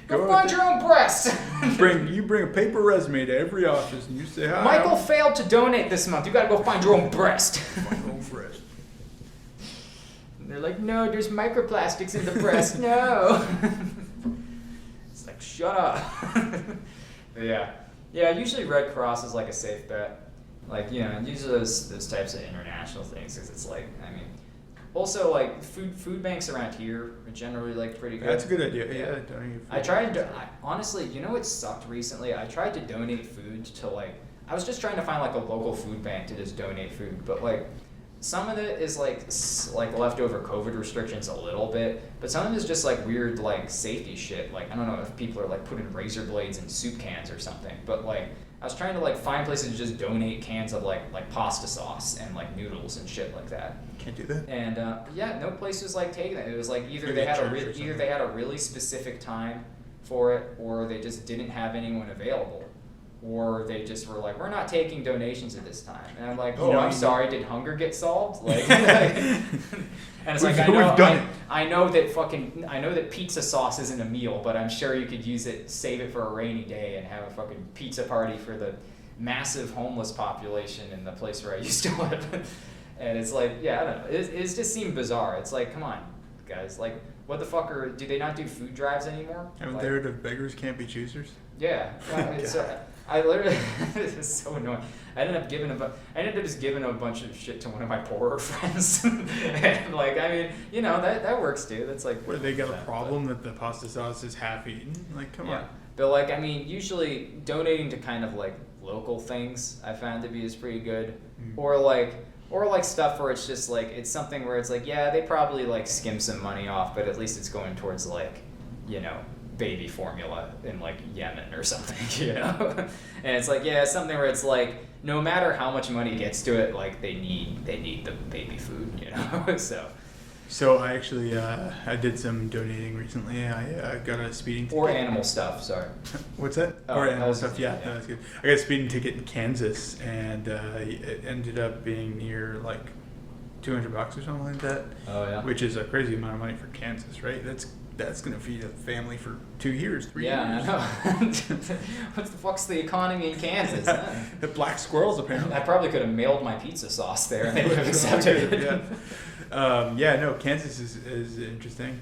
Go find your own breasts. You bring a paper resume to every office and you say, hi. Michael failed to donate this month. You gotta go find your own breast. Find your own breast. And they're like, no, there's microplastics in the breast. No. shut up. But yeah. Usually Red Cross is like a safe bet. Like, you know, and usually those types of international things, because it's like, I mean, also like food banks around here are generally like pretty good. That's a good idea. Yeah, donating food. Honestly, you know what sucked recently? I tried to donate food to like, I was just trying to find like a local food bank to just donate food, but like some of it is like leftover COVID restrictions a little bit, but some of it is just like weird like safety shit. Like I don't know if people are like putting razor blades in soup cans or something, but like I was trying to like find places to just donate cans of like pasta sauce and like noodles and shit like that. Can't do that. And no place was like taking it. It was like either they had a really specific time for it, or they just didn't have anyone available, or they just were like, we're not taking donations at this time. And I'm like, I'm sorry, did hunger get solved? Like, and it's like, I know that pizza sauce isn't a meal, but I'm sure you could save it for a rainy day and have a fucking pizza party for the massive homeless population in the place where I used to live. And it's like, I don't know. It just seemed bizarre. It's like, come on, guys. Like, what the fuck do they not do food drives anymore? Haven't they heard of beggars can't be choosers? Yeah. I literally, it's so annoying. I ended up just giving a bunch of shit to one of my poorer friends. And like, I mean, you know, that works too. That's like. Where they got a problem that the pasta sauce is half eaten? Like, come on. But like, I mean, usually donating to kind of like local things I found to be is pretty good. Or like stuff where it's just like, it's something where it's like, yeah, they probably like skim some money off, but at least it's going towards like, you know, baby formula in like Yemen or something, you know? And it's like, something where it's like, no matter how much money gets to it, like they need the baby food, you know? So I actually, I did some donating recently. I got a speeding ticket. Or animal stuff, sorry. What's that? Oh, or animal stuff, yeah. No, that's good. I got a speeding ticket in Kansas, and it ended up being near like $200 or something like that. Oh, yeah. Which is a crazy amount of money for Kansas, right? That's going to feed a family for 2 years, 3 years. Yeah, I know. What the fuck's the economy in Kansas? The black squirrels, apparently. I probably could have mailed my pizza sauce there and they would have accepted it. No, Kansas is interesting.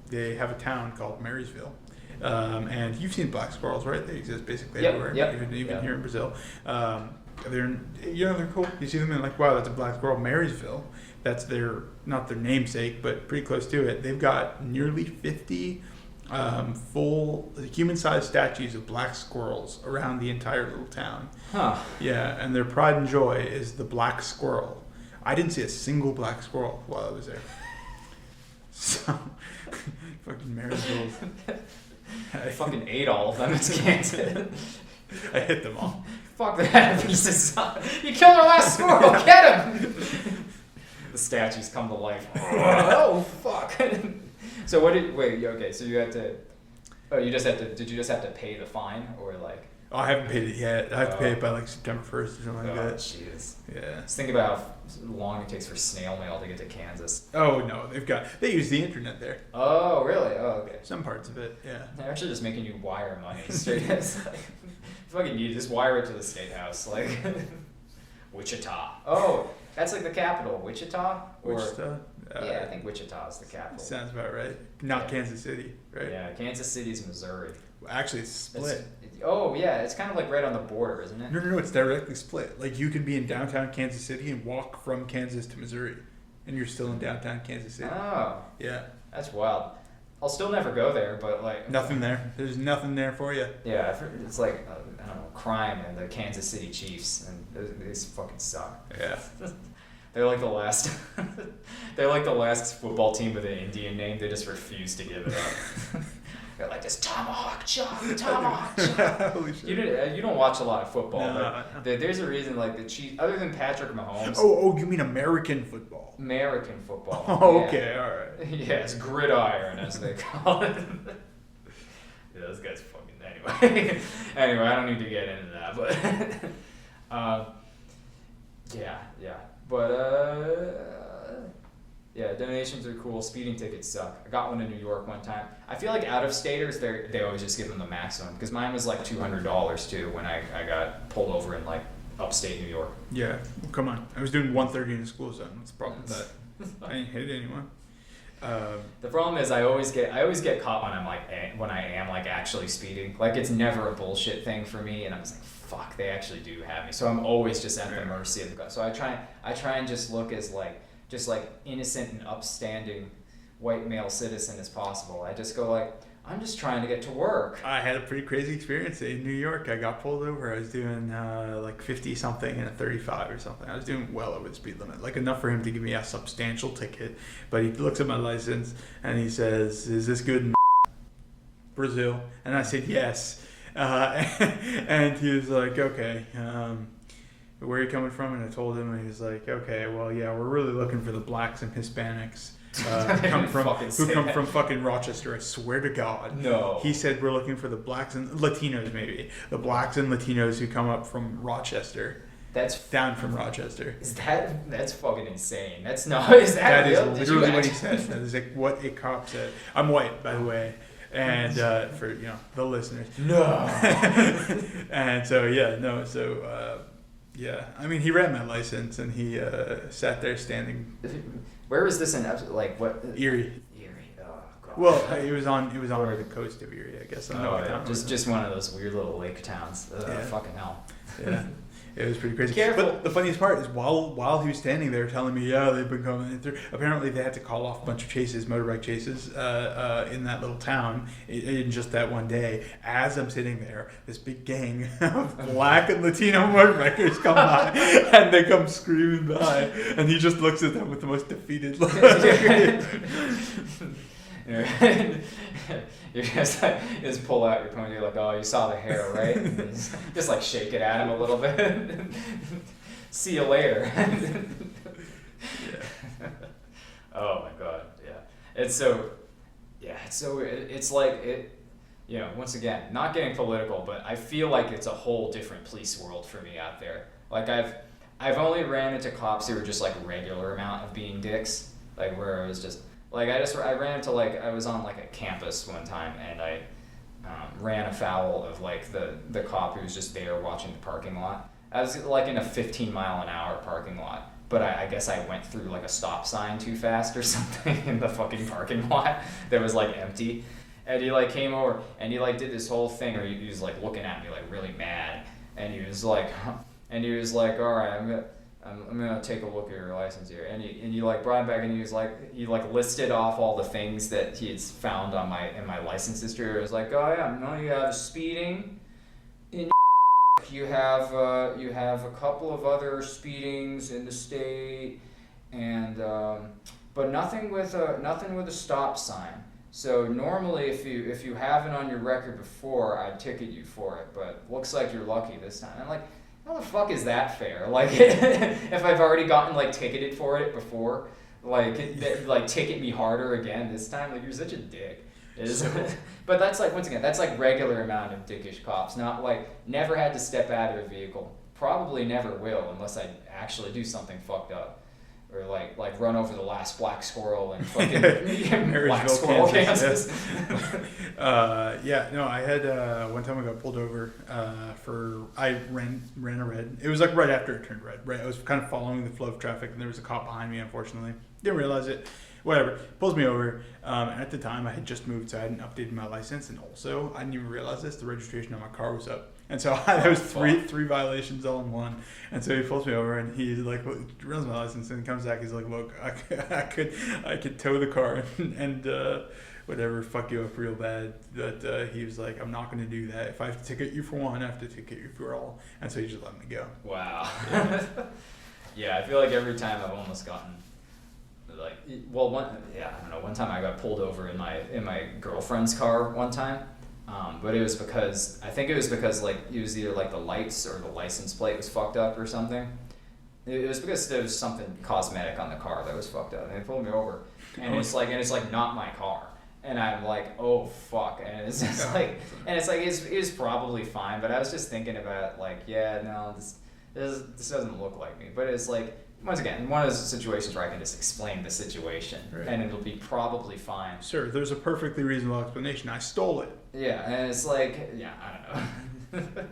They have a town called Marysville. And you've seen black squirrels, right? They exist basically everywhere, even here in Brazil. They're cool. You see them and like, wow, that's a black squirrel. Marysville, that's not their namesake, but pretty close to it. They've got nearly 50 full human-sized statues of black squirrels around the entire little town. Huh. Yeah, and their pride and joy is the black squirrel. I didn't see a single black squirrel while I was there. So, fucking Marysville. I fucking ate all of them. It's Kansas. I hit them all. Fuck that piece of stuff. You killed our last squirrel. Get him. The statues come to life. Oh fuck. So so you had to. Oh, you just had to. Did you just have to pay the fine or like? Oh, I haven't paid it yet. I have to pay it by like September 1st or something like that. Jeez. Yeah. Just think about how long it takes for snail mail to get to Kansas. Oh no, they use the internet there. Oh really? Oh okay. Some parts of it, yeah. They're actually just making you wire money straight. It's like, fucking you just wire it to the state house, like Wichita. Oh, that's like the capital, Wichita. Wichita. Yeah, I think Wichita is the capital. Sounds about right. Not Kansas City, right? Yeah, Kansas City's Missouri. Actually, it's split. It's kind of like right on the border, isn't it? No, it's directly split. Like you can be in downtown Kansas City and walk from Kansas to Missouri, and you're still in downtown Kansas City. Oh. Yeah. That's wild. I'll still never go there, but like... Nothing there. There's nothing there for you. Yeah, it's like, I don't know, crime and the Kansas City Chiefs, and these fucking suck. Yeah. They're like the last... they're like the last football team with an Indian name. They just refuse to give it up. They're like this tomahawk chop. Holy shit. You don't watch a lot of football, No. but there's a reason like the Chiefs, other than Patrick Mahomes. Oh, you mean American football? American football. Oh, okay, all right. Yeah, it's gridiron as they call it. Yeah, those guys fucking anyway. Anyway, I don't need to get into that, but yeah, donations are cool. Speeding tickets suck. I got one in New York one time. I feel like out-of-staters, they always just give them the maximum. Because mine was like $200 too when I got pulled over in like upstate New York. Yeah, well, come on. I was doing 130 in the school zone. What's the problem with that? I didn't hit anyone. The problem is I always get caught when I am like actually speeding. Like it's never a bullshit thing for me, and I'm just like, fuck, they actually do have me. So I'm always just at the mercy of the guy. So I try and just look as like innocent and upstanding white male citizen as possible. I just go like, I'm just trying to get to work. I had a pretty crazy experience in New York. I got pulled over. I was doing like 50 something and a 35 or something. I was doing well over the speed limit, like enough for him to give me a substantial ticket. But he looks at my license and he says, "Is this good in Brazil?" And I said, "Yes." And he was like, "Okay, where are you coming from?" And I told him, and he was like, "Okay, well, yeah, we're really looking for the blacks and Hispanics who come from fucking Rochester. I swear to God." No. He said we're looking for the blacks and Latinos, maybe the blacks and Latinos who come up from Rochester. That's down from Rochester. That's fucking insane. That's not. Is that real? Is literally what he said. That is like what a cop said. I'm white, by the way. And for the listeners. No. And so yeah, I mean, he ran my license and he sat there standing. Where was this in? Like what? Erie. Oh god. Well, it was on the coast of Erie, I guess. Just one of those weird little lake towns. Fucking hell. Yeah. It was pretty crazy. Careful. But the funniest part is while he was standing there telling me, yeah, they've been coming through. Apparently, they had to call off a bunch of motorbike chases, in that little town in just that one day. As I'm sitting there, this big gang of black and Latino motorbikers come by, and they come screaming by, and he just looks at them with the most defeated look. You just pull out your phone. You're like, "Oh, you saw the hair, right?" And just like shake it at him a little bit. See you later. Oh my god, yeah. It's like once again, not getting political, but I feel like it's a whole different police world for me out there. Like I've only ran into cops who were just like regular amount of being dicks, like where it was just. Like I ran into I was on like a campus one time and I ran afoul of like the cop who was just there watching the parking lot. I was like in a 15-mile-an-hour parking lot, but I guess I went through like a stop sign too fast or something in the fucking parking lot that was like empty. And he like came over and he like did this whole thing where he was like looking at me like really mad, and he was like, "All right, I'm gonna take a look at your license here," and he like brought him back and he listed off all the things that he had found in my license history. It was like, "Oh yeah, no, you have speeding in you have a couple of other speedings in the state, and but nothing with a stop sign. So normally if you haven't on your record before, I'd ticket you for it, but looks like you're lucky this time." And I'm like, how the fuck is that fair? Like, if I've already gotten like ticketed for it before, like ticket me harder again this time. Like, you're such a dick. But that's like, once again, that's like regular amount of dickish cops. Not like never had to step out of a vehicle. Probably never will unless I actually do something fucked up. Or like run over the last black squirrel in fucking Black Squirrel, Kansas. I had one time I got pulled over I ran a red. It was like right after it turned red. Right, I was kind of following the flow of traffic, and there was a cop behind me. Unfortunately, didn't realize it. Whatever, pulls me over. And at the time, I had just moved, so I hadn't updated my license, and also I didn't even realize this. The registration on my car was up. And so there was three violations all in one. And so he pulls me over and he like runs my license and he comes back. He's like, "Look, I could tow the car and whatever, fuck you up real bad." But he was like, "I'm not going to do that. If I have to ticket you for one, I have to ticket you for all." And so he just let me go. Wow. Yeah, I feel like every time I've almost gotten one time I got pulled over in my girlfriend's car one time. But it was because like it was either like the lights or the license plate was fucked up or something. It was because there was something cosmetic on the car that was fucked up, and they pulled me over, and it's like not my car, and I'm like, oh fuck, and it's just like, and it's like it was probably fine, but I was just thinking about like, yeah, no, this doesn't look like me, but it's like. Once again, one of those situations where I can just explain the situation, right. And it'll be probably fine. Sir, there's a perfectly reasonable explanation. I stole it. Yeah, and it's like, yeah, I don't know.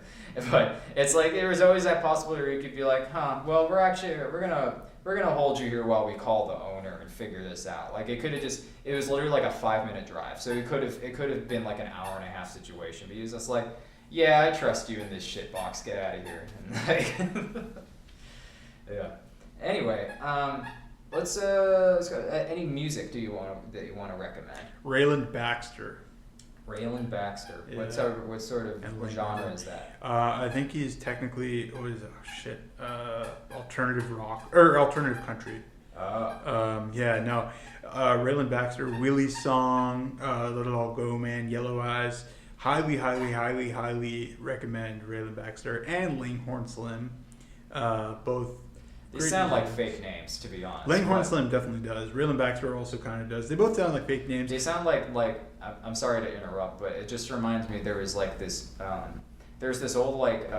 But it's like, there was always that possibility where you could be like, well, we're gonna we're gonna hold you here while we call the owner and figure this out. Like it was literally like a 5-minute drive, so it could have been like an hour and a half situation. But he was just like, yeah, I trust you in this shit box. Get out of here. And like, yeah. Anyway, let's go. Any music that you want to recommend? Rayland Baxter. Rayland Baxter. Yeah. What sort of genre is that? I think he's technically alternative rock or alternative country. Rayland Baxter, Willie's song, Let It All Go, Man, Yellow Eyes. Highly, highly, highly, highly recommend Rayland Baxter and Langhorn Slim. Both. These sound like fake names, to be honest. Langhorn Slim definitely does. Rayland Baxter also kind of does. They both sound like fake names. They sound like I'm sorry to interrupt, but it just reminds me there was like this there's this old like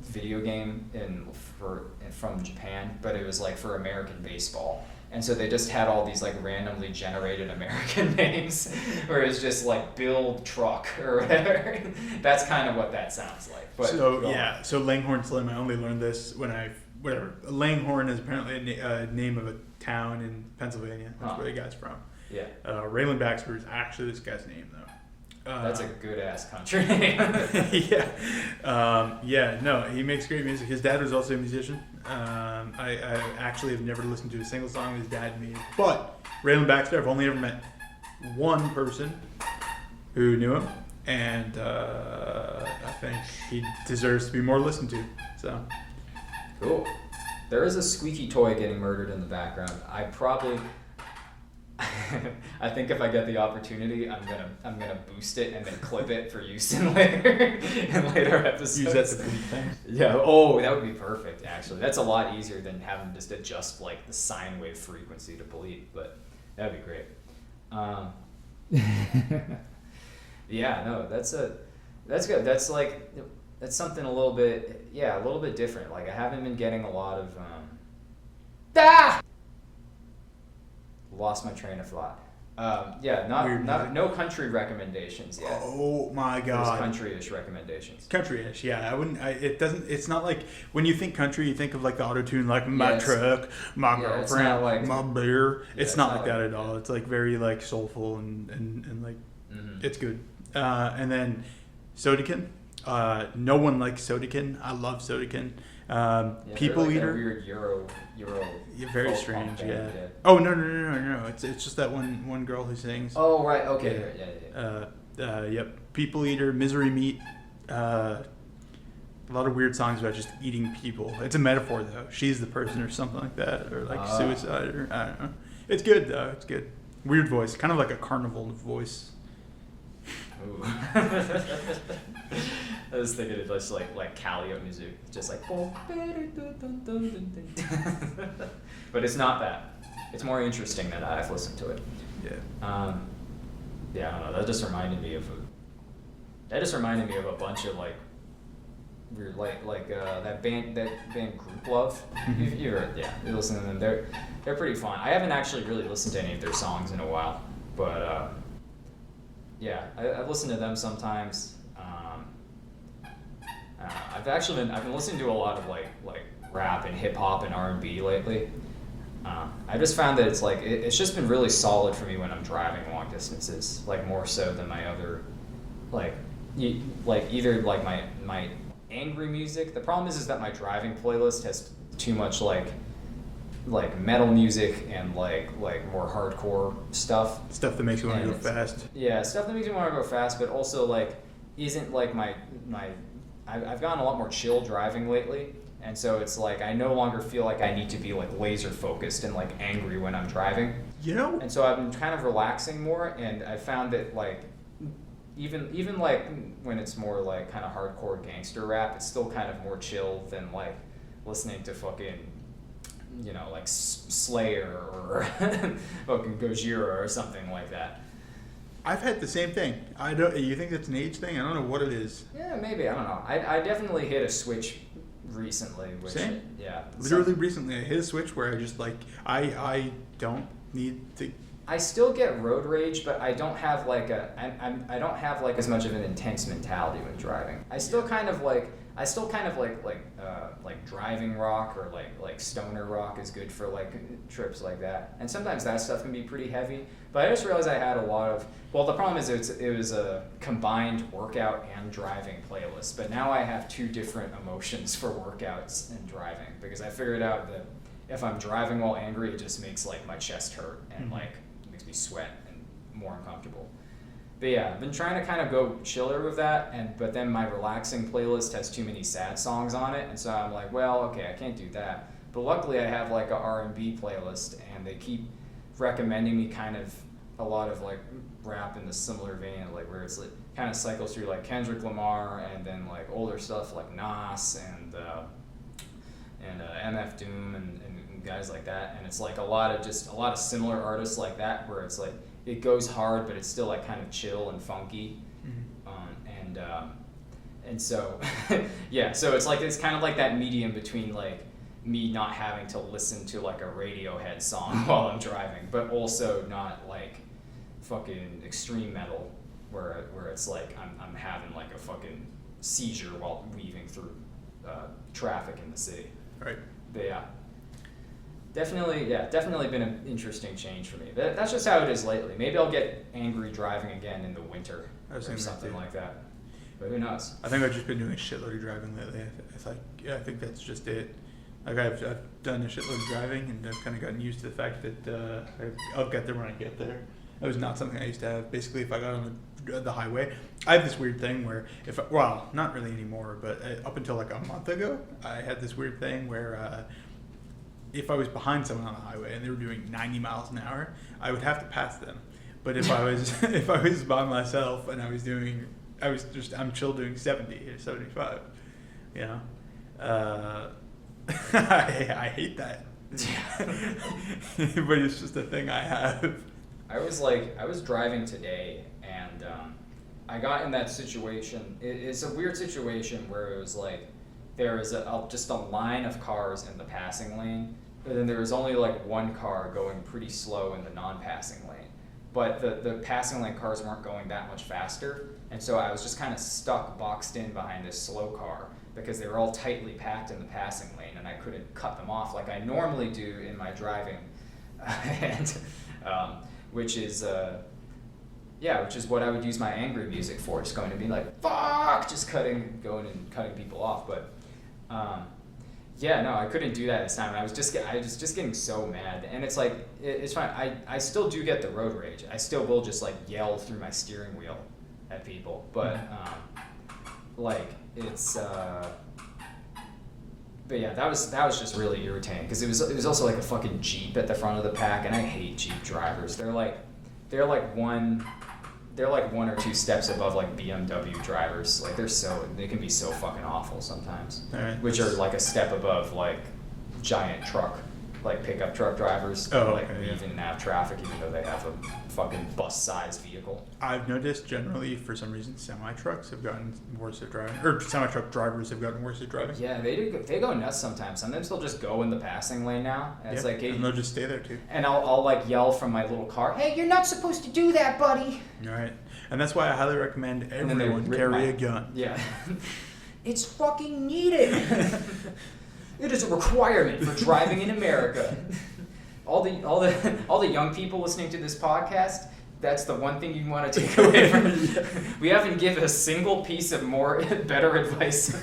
video game from Japan, but it was like for American baseball. And so they just had all these like randomly generated American names where it's just like Bill Truck or whatever. That's kind of what that sounds like. But so Langhorn Slim, I only learned this when Langhorn is apparently a name of a town in Pennsylvania. That's where the guy's from. Yeah. Rayland Baxter is actually this guy's name, though. That's a good ass country name. No, he makes great music. His dad was also a musician. I actually have never listened to a single song his dad made. But Rayland Baxter, I've only ever met one person who knew him, and I think he deserves to be more listened to. So. Cool. There is a squeaky toy getting murdered in the background. I think if I get the opportunity, I'm gonna boost it and then clip it for use in later episodes. Use that to delete things. Yeah. Oh, that would be perfect. Actually, that's a lot easier than having to just adjust like the sine wave frequency to delete. But that'd be great. Yeah. No, that's good. That's something a little bit different. Like I haven't been getting a lot of lost my train of thought. No country recommendations yet. Oh my god. There's country-ish recommendations. Country-ish, yeah. It's not like when you think country, you think of like the auto-tune, like my truck, my girlfriend, like, my beer. It's not like that at all. It's like very like soulful and like it's good. And then Sodikken. No one likes Sodikken. I love Sodikken. People like Eater. That weird Euro. Very strange. Yeah. Oh no! It's just that one girl who sings. Oh right. Okay. Yeah. Yep. People Eater, Misery Meat. A lot of weird songs about just eating people. It's a metaphor though. She's the person or something like that, or like suicide, or I don't know. It's good though. It's good. Weird voice, kind of like a carnival voice. Ooh. I was thinking of just like Calio music, just like. But it's not that. It's more interesting that I've listened to it. Yeah. I don't know. That just reminded me of a bunch of like weird that band Group Love. You listen to them. They're pretty fun. I haven't actually really listened to any of their songs in a while, but I listen to them sometimes. I've been listening to a lot of like rap and hip hop and R&B lately. I just found that it's like it's just been really solid for me when I'm driving long distances, like more so than my other either like my angry music. The problem is that my driving playlist has too much like metal music and like more hardcore stuff that makes you want to go fast. Yeah, stuff that makes you want to go fast, but also like isn't like my I've gotten a lot more chill driving lately, and so it's like I no longer feel like I need to be like laser focused and like angry when I'm driving. And so I've been kind of relaxing more, and I found that like even like when it's more like kind of hardcore gangster rap, it's still kind of more chill than like listening to fucking like Slayer or fucking Gojira or something like that. I've had the same thing. You think that's an age thing? I don't know what it is. Yeah, maybe. I don't know. I definitely hit a switch recently. Same. Yeah. Literally recently, I hit a switch where I just like I don't need to I still get road rage, but I don't have like I don't have like as much of an intense mentality when driving. I still kind of like driving rock or like stoner rock is good for like trips like that. And sometimes that stuff can be pretty heavy. But I just realized I had a lot of, well, the problem is it was a combined workout and driving playlist. But now I have two different emotions for workouts and driving, because I figured out that if I'm driving while angry, it just makes like my chest hurt and like makes me sweat and more uncomfortable. But yeah, I've been trying to kind of go chiller with that, but then my relaxing playlist has too many sad songs on it, and so I'm like, well, okay, I can't do that. But luckily I have like a R&B playlist, and they keep recommending me kind of a lot of like rap in the similar vein, like where it's like kind of cycles through like Kendrick Lamar, and then like older stuff like Nas and MF Doom and guys like that. And it's like a lot of similar artists like that, where it's like it goes hard, but it's still like kind of chill and funky. And so yeah, so it's kind of like that medium between like me not having to listen to like a Radiohead song while I'm driving, but also not like fucking extreme metal where it's like I'm having like a fucking seizure while weaving through traffic in the city. Right. But yeah. Definitely been an interesting change for me. That's just how it is lately. Maybe I'll get angry driving again in the winter or something like that. But who knows? I think I've just been doing a shitload of driving lately. I think that's just it. Like I've done a shitload of driving, and I've kind of gotten used to the fact that I'll get there when I get there. That was not something I used to have. Basically, if I got on the highway, I have this weird thing where not really anymore, but up until like a month ago, I had this weird thing where if I was behind someone on the highway and they were doing 90 miles an hour, I would have to pass them. But if I was by myself and I'm chill doing 70 or 75, you know. I hate that. But it's just a thing I have. I was driving today, and I got in that situation. It's a weird situation where it was like there is just a line of cars in the passing lane, but then there was only like one car going pretty slow in the non-passing lane. But the passing lane cars weren't going that much faster, and so I was just kind of stuck, boxed in behind this slow car, because they were all tightly packed in the passing lane, and I couldn't cut them off like I normally do in my driving, and which is what I would use my angry music for. Just going to be like, fuck, just cutting people off. But I couldn't do that this time. I was just getting so mad, and it's like it's fine. I still do get the road rage. I still will just like yell through my steering wheel at people, but it's. But yeah, that was just really irritating, because it was also like a fucking Jeep at the front of the pack, and I hate Jeep drivers. They're like one or two steps above like BMW drivers. Like they can be so fucking awful sometimes. Right. Which are like a step above like giant truck, like pickup truck drivers that weave in and out of traffic, even though they have a fucking bus-sized vehicle. I've noticed generally, for some reason, semi-trucks have gotten worse at driving, or semi-truck drivers have gotten worse at driving. Yeah, they go nuts sometimes. Sometimes they'll just go in the passing lane now. And it's like, hey, and they'll just stay there too. And I'll like yell from my little car, hey, you're not supposed to do that, buddy. All right. And that's why I highly recommend everyone carry a gun. Yeah. It's fucking needed. It is a requirement for driving in America. All the young people listening to this podcast, that's the one thing you want to take away from it. We haven't given a single piece of better advice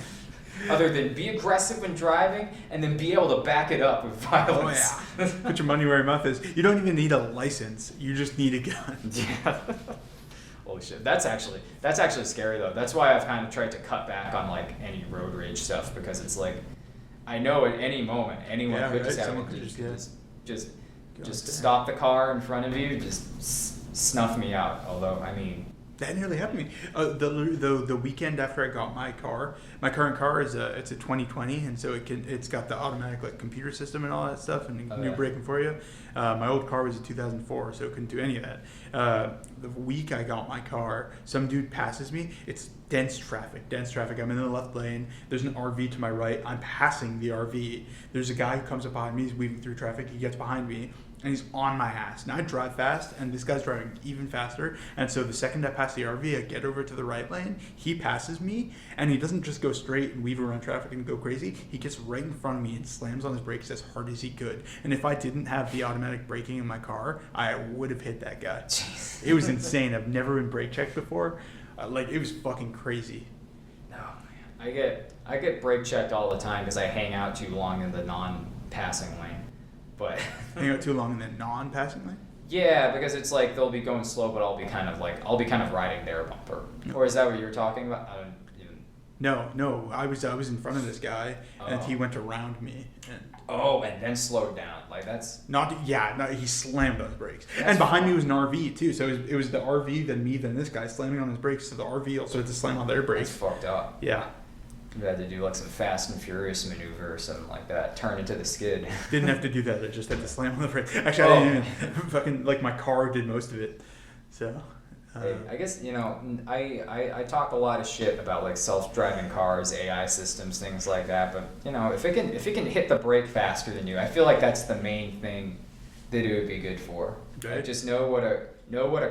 other than be aggressive when driving, and then be able to back it up with violence. Oh yeah. Put your money where your mouth is. You don't even need a license. You just need a gun. Yeah. Holy shit. That's actually scary though. That's why I've kind of tried to cut back on like any road rage stuff, because it's like I know at any moment anyone could just have just stop the car in front of you, just snuff me out. Although I mean, that nearly happened to me. The weekend after I got my current car is it's a 2020, and so it's got the automatic like computer system and all that stuff, and new braking for you. My old car was a 2004, so it couldn't do any of that. The week I got my car, some dude passes me. It's dense traffic. I'm in the left lane. There's an RV to my right. I'm passing the RV. There's a guy who comes up behind me. He's weaving through traffic. He gets behind me. and he's on my ass. Now I drive fast, and this guy's driving even faster. And so the second I pass the RV, I get over to the right lane. He passes me, and he doesn't just go straight and weave around traffic and go crazy. He gets right in front of me and slams on his brakes as hard as he could. And if I didn't have the automatic braking in my car, I would have hit that guy. Jeez. It was insane. I've never been brake checked before. It was fucking crazy. No, man. I get brake checked all the time because I hang out too long in the non-passing lane. But hang out too long in the non-passing lane? Yeah, because it's like they'll be going slow, but I'll be kind of riding their bumper. No. Or is that what you're talking about? I don't even. No. I was in front of this guy, and he went around me. And then slowed down. Like that's he slammed on his brakes. And behind me was an RV too, so it was the RV, then me, then this guy slamming on his brakes. So the RV also had to slam on their brakes. That's fucked up. Yeah. You had to do like some Fast and Furious maneuver or something like that. Turn into the skid. Didn't have to do that. I just had to slam on the brakes. Actually, I didn't even fucking my car did most of it. So. I guess I talk a lot of shit about like self-driving cars, AI systems, things like that. But if it can hit the brake faster than you, I feel like that's the main thing that it would be good for. Right. Like just know what a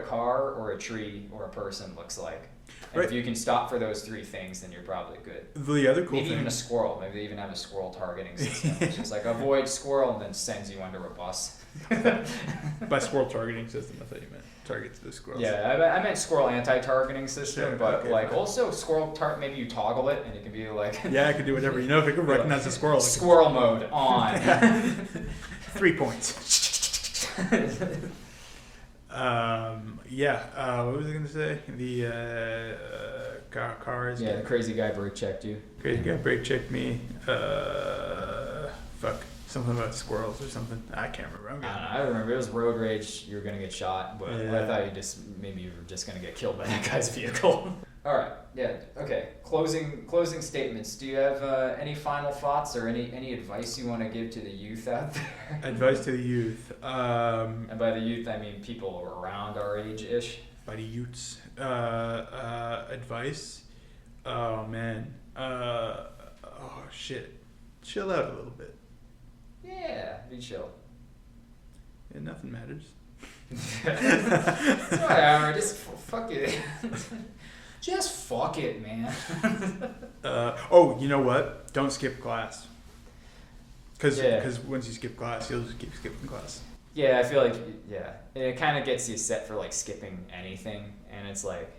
car or a tree or a person looks like. And if you can stop for those three things, then you're probably good. The other cool Maybe thing, even a squirrel. Maybe they even have a squirrel targeting system, which is like avoid squirrel and then sends you under a bus. By squirrel targeting system, I thought you meant targets the squirrels. Yeah, I meant squirrel anti-targeting system, Sure, but okay. Also squirrel maybe you toggle it and it can be like. Yeah, I could do whatever. If it could recognize a squirrel. Squirrel mode on. 3 points. What was I going to say? The cars. Yeah, the crazy guy brake checked you. Crazy guy brake checked me. Something about squirrels or something. I can't remember. I remember it was road rage. You were gonna get shot, but I thought maybe you were just gonna get killed by that guy's vehicle. All right. Yeah. Okay. Closing statements. Do you have any final thoughts or any advice you want to give to the youth out there? Advice to the youth. And by the youth, I mean people around our age-ish. By the youths. Advice. Oh man. Shit. Chill out a little bit. Yeah, be chill. Yeah, nothing matters. Whatever, just fuck it. Just fuck it, man. You know what? Don't skip class. Because once you skip class, you'll just keep skipping class. Yeah, I feel like, it kind of gets you set for like skipping anything, and it's like,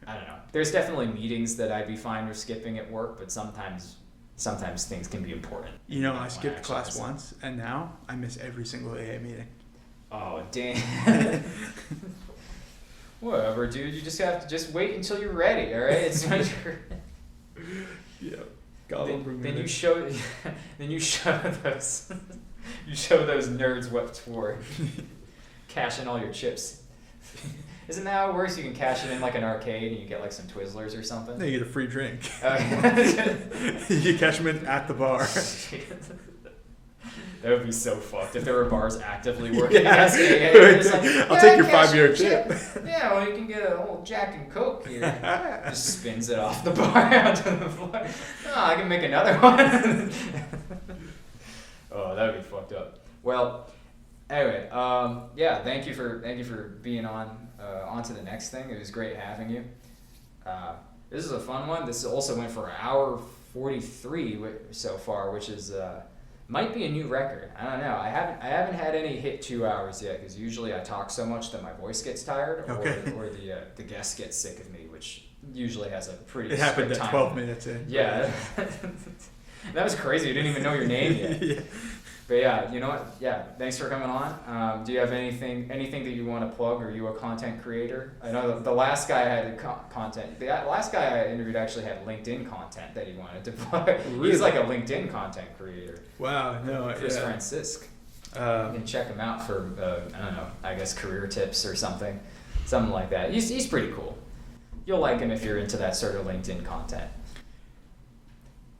I don't know. There's definitely meetings that I'd be fine with skipping at work, but sometimes things can be important. I skipped class once, and now I miss every single AA meeting. Oh, damn. Whatever, dude. You just have to wait until you're ready, all right? It's when you're... Yeah. Then you show those nerds what for. Cash in all your chips. Isn't that how it works? You can cash it in like an arcade and you get like some Twizzlers or something? No, you get a free drink. Okay. You cash them in at the bar. That would be so fucked if there were bars actively working against AA. I'll take your 5-year chip. Yeah, well, you can get a whole Jack and Coke here. Just spins it off the bar onto the floor. Oh, I can make another one. Oh, that would be fucked up. Well, anyway, thank you for being on to the next thing. It was great having you. This is a fun one. This also went for an hour 43 so far, which is might be a new record. I don't know. I haven't had any hit 2 hours yet because usually I talk so much that my voice gets tired, or the guest gets sick of me, which usually has a pretty. It happened at time 12 minutes in. Yeah. That was crazy. You didn't even know your name yet. Yeah. But yeah, you know what? Yeah, thanks for coming on. Do you have anything that you want to plug? Are you a content creator? I know the last guy had content. The last guy I interviewed actually had LinkedIn content that he wanted to plug. Really? He's like a LinkedIn content creator. Wow, no. Chris Francisc. You can check him out for I don't know. I guess career tips or something like that. He's pretty cool. You'll like him if you're into that sort of LinkedIn content.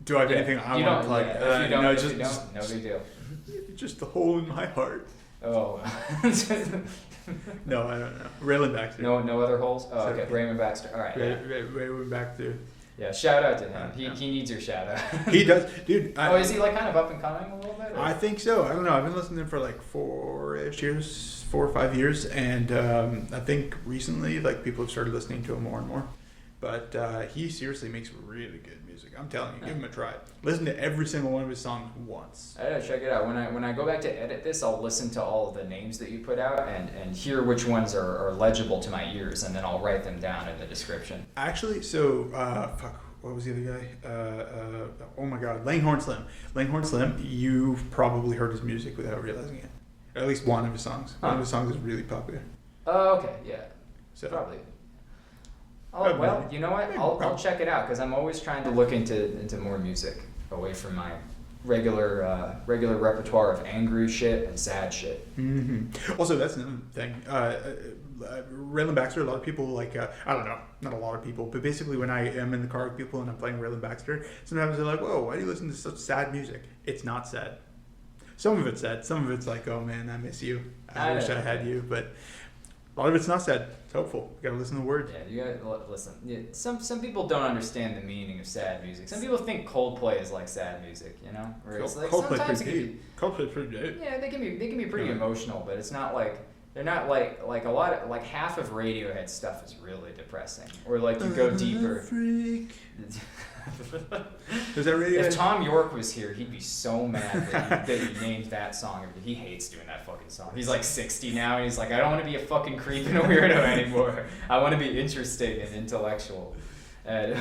Do I have anything I want to plug? If you don't, no big deal. Just the hole in my heart. Oh. No, I don't know. Rayland Baxter. No other holes? Oh, okay. Raymond Baxter. All right. Rayland Baxter. Yeah, shout out to him. He needs your shout out. He does, dude. Is he like kind of up and coming a little bit? Or? I think so. I don't know. I've been listening to him for like 4 or 5 years, and I think recently like people have started listening to him more and more. But he seriously makes really good music. I'm telling you, give him a try. Listen to every single one of his songs once. I gotta check it out. When I go back to edit this, I'll listen to all of the names that you put out and hear which ones are legible to my ears, and then I'll write them down in the description. Actually, so what was the other guy? Oh my God, Langhorn Slim. Langhorn Slim. You've probably heard his music without realizing it. At least one of his songs. One of his songs is really popular. Oh, okay, yeah. So probably. Oh well, you know what? I'll check it out because I'm always trying to look into more music away from my regular repertoire of angry shit and sad shit. Mm-hmm. Also, that's another thing. Rayland Baxter. A lot of people like. I don't know, not a lot of people, but basically, when I am in the car with people and I'm playing Rayland Baxter, sometimes they're like, "Whoa, why do you listen to such sad music?" It's not sad. Some of it's sad. Some of it's like, "Oh man, I miss you. I wish I had you," but. A lot of it's not sad. It's hopeful. You gotta listen to the words. Yeah, you gotta listen. Yeah, some people don't understand the meaning of sad music. Some people think Coldplay is like sad music, you know? Where it's like sometimes it can be, Coldplay's pretty good. Yeah, they can be pretty emotional, but it's not like they're not like a lot of like half of Radiohead stuff is really depressing. Or like you go deeper. Freak. Is that Radiohead? If Tom York was here, he'd be so mad that you named that song. He hates doing that fucking song. He's like 60 now, and he's like, I don't want to be a fucking creep and a weirdo anymore. I want to be interesting and intellectual. And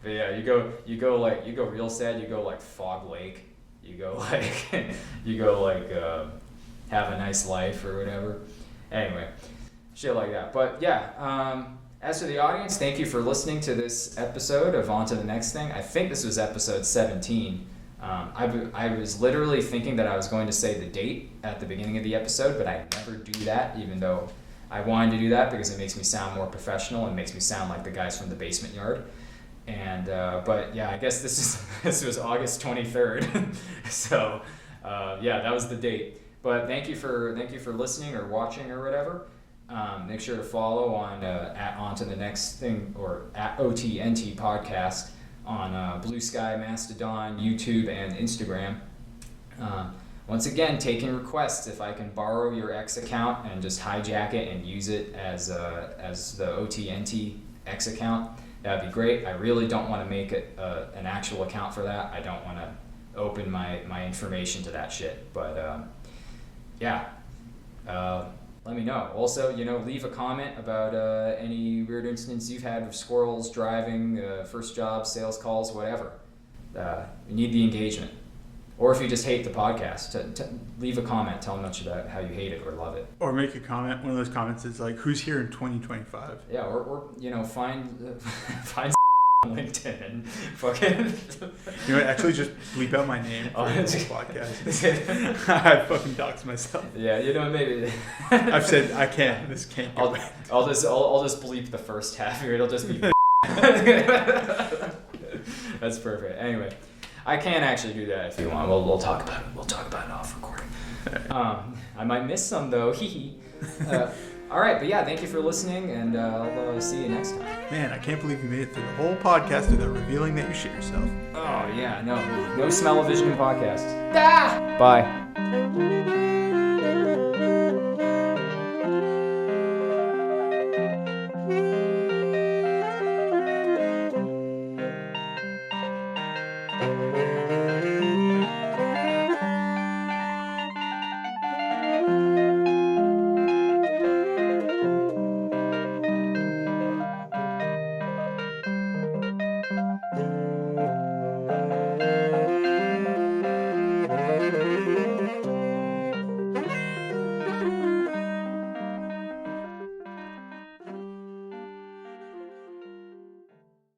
but yeah, you go real sad. You go like Fog Lake. You go like Have a Nice Life or whatever. Anyway, shit like that. But yeah. As for the audience, thank you for listening to this episode of On to the Next Thing. I think this was episode 17. I was literally thinking that I was going to say the date at the beginning of the episode, but I never do that, even though I wanted to do that because it makes me sound more professional and makes me sound like the guys from the basement yard. And but yeah, I guess this was August 23rd. So yeah, that was the date. But thank you for listening or watching or whatever. Make sure to follow on at Onto the Next Thing or at OTNT Podcast on Blue Sky, Mastodon, YouTube, and Instagram. Once again, taking requests. If I can borrow your X account and just hijack it and use it as the OTNT X account, that'd be great. I really don't want to make it an actual account for that. I don't want to open my information to that shit. But yeah. Let me know. Also, leave a comment about any weird incidents you've had with squirrels, driving, first jobs, sales calls, whatever. We need the engagement. Or if you just hate the podcast, leave a comment. Tell much about how you hate it or love it. Or make a comment. One of those comments is like, "Who's here in 2025?" Yeah, or find on LinkedIn and fucking. You know what? Actually, just bleep out my name for this podcast. I fucking doxed myself. Yeah, maybe. I've said I can't. This can't. I'll just bleep the first half here. It'll just be. That's perfect. Anyway, I can actually do that if you want. We'll talk about it. We'll talk about it off recording. I might miss some though. All right, but yeah, thank you for listening, and I'll see you next time. Man, I can't believe you made it through the whole podcast without revealing that you shit yourself. Oh yeah, no smell-o-vision podcast. Ah! Bye.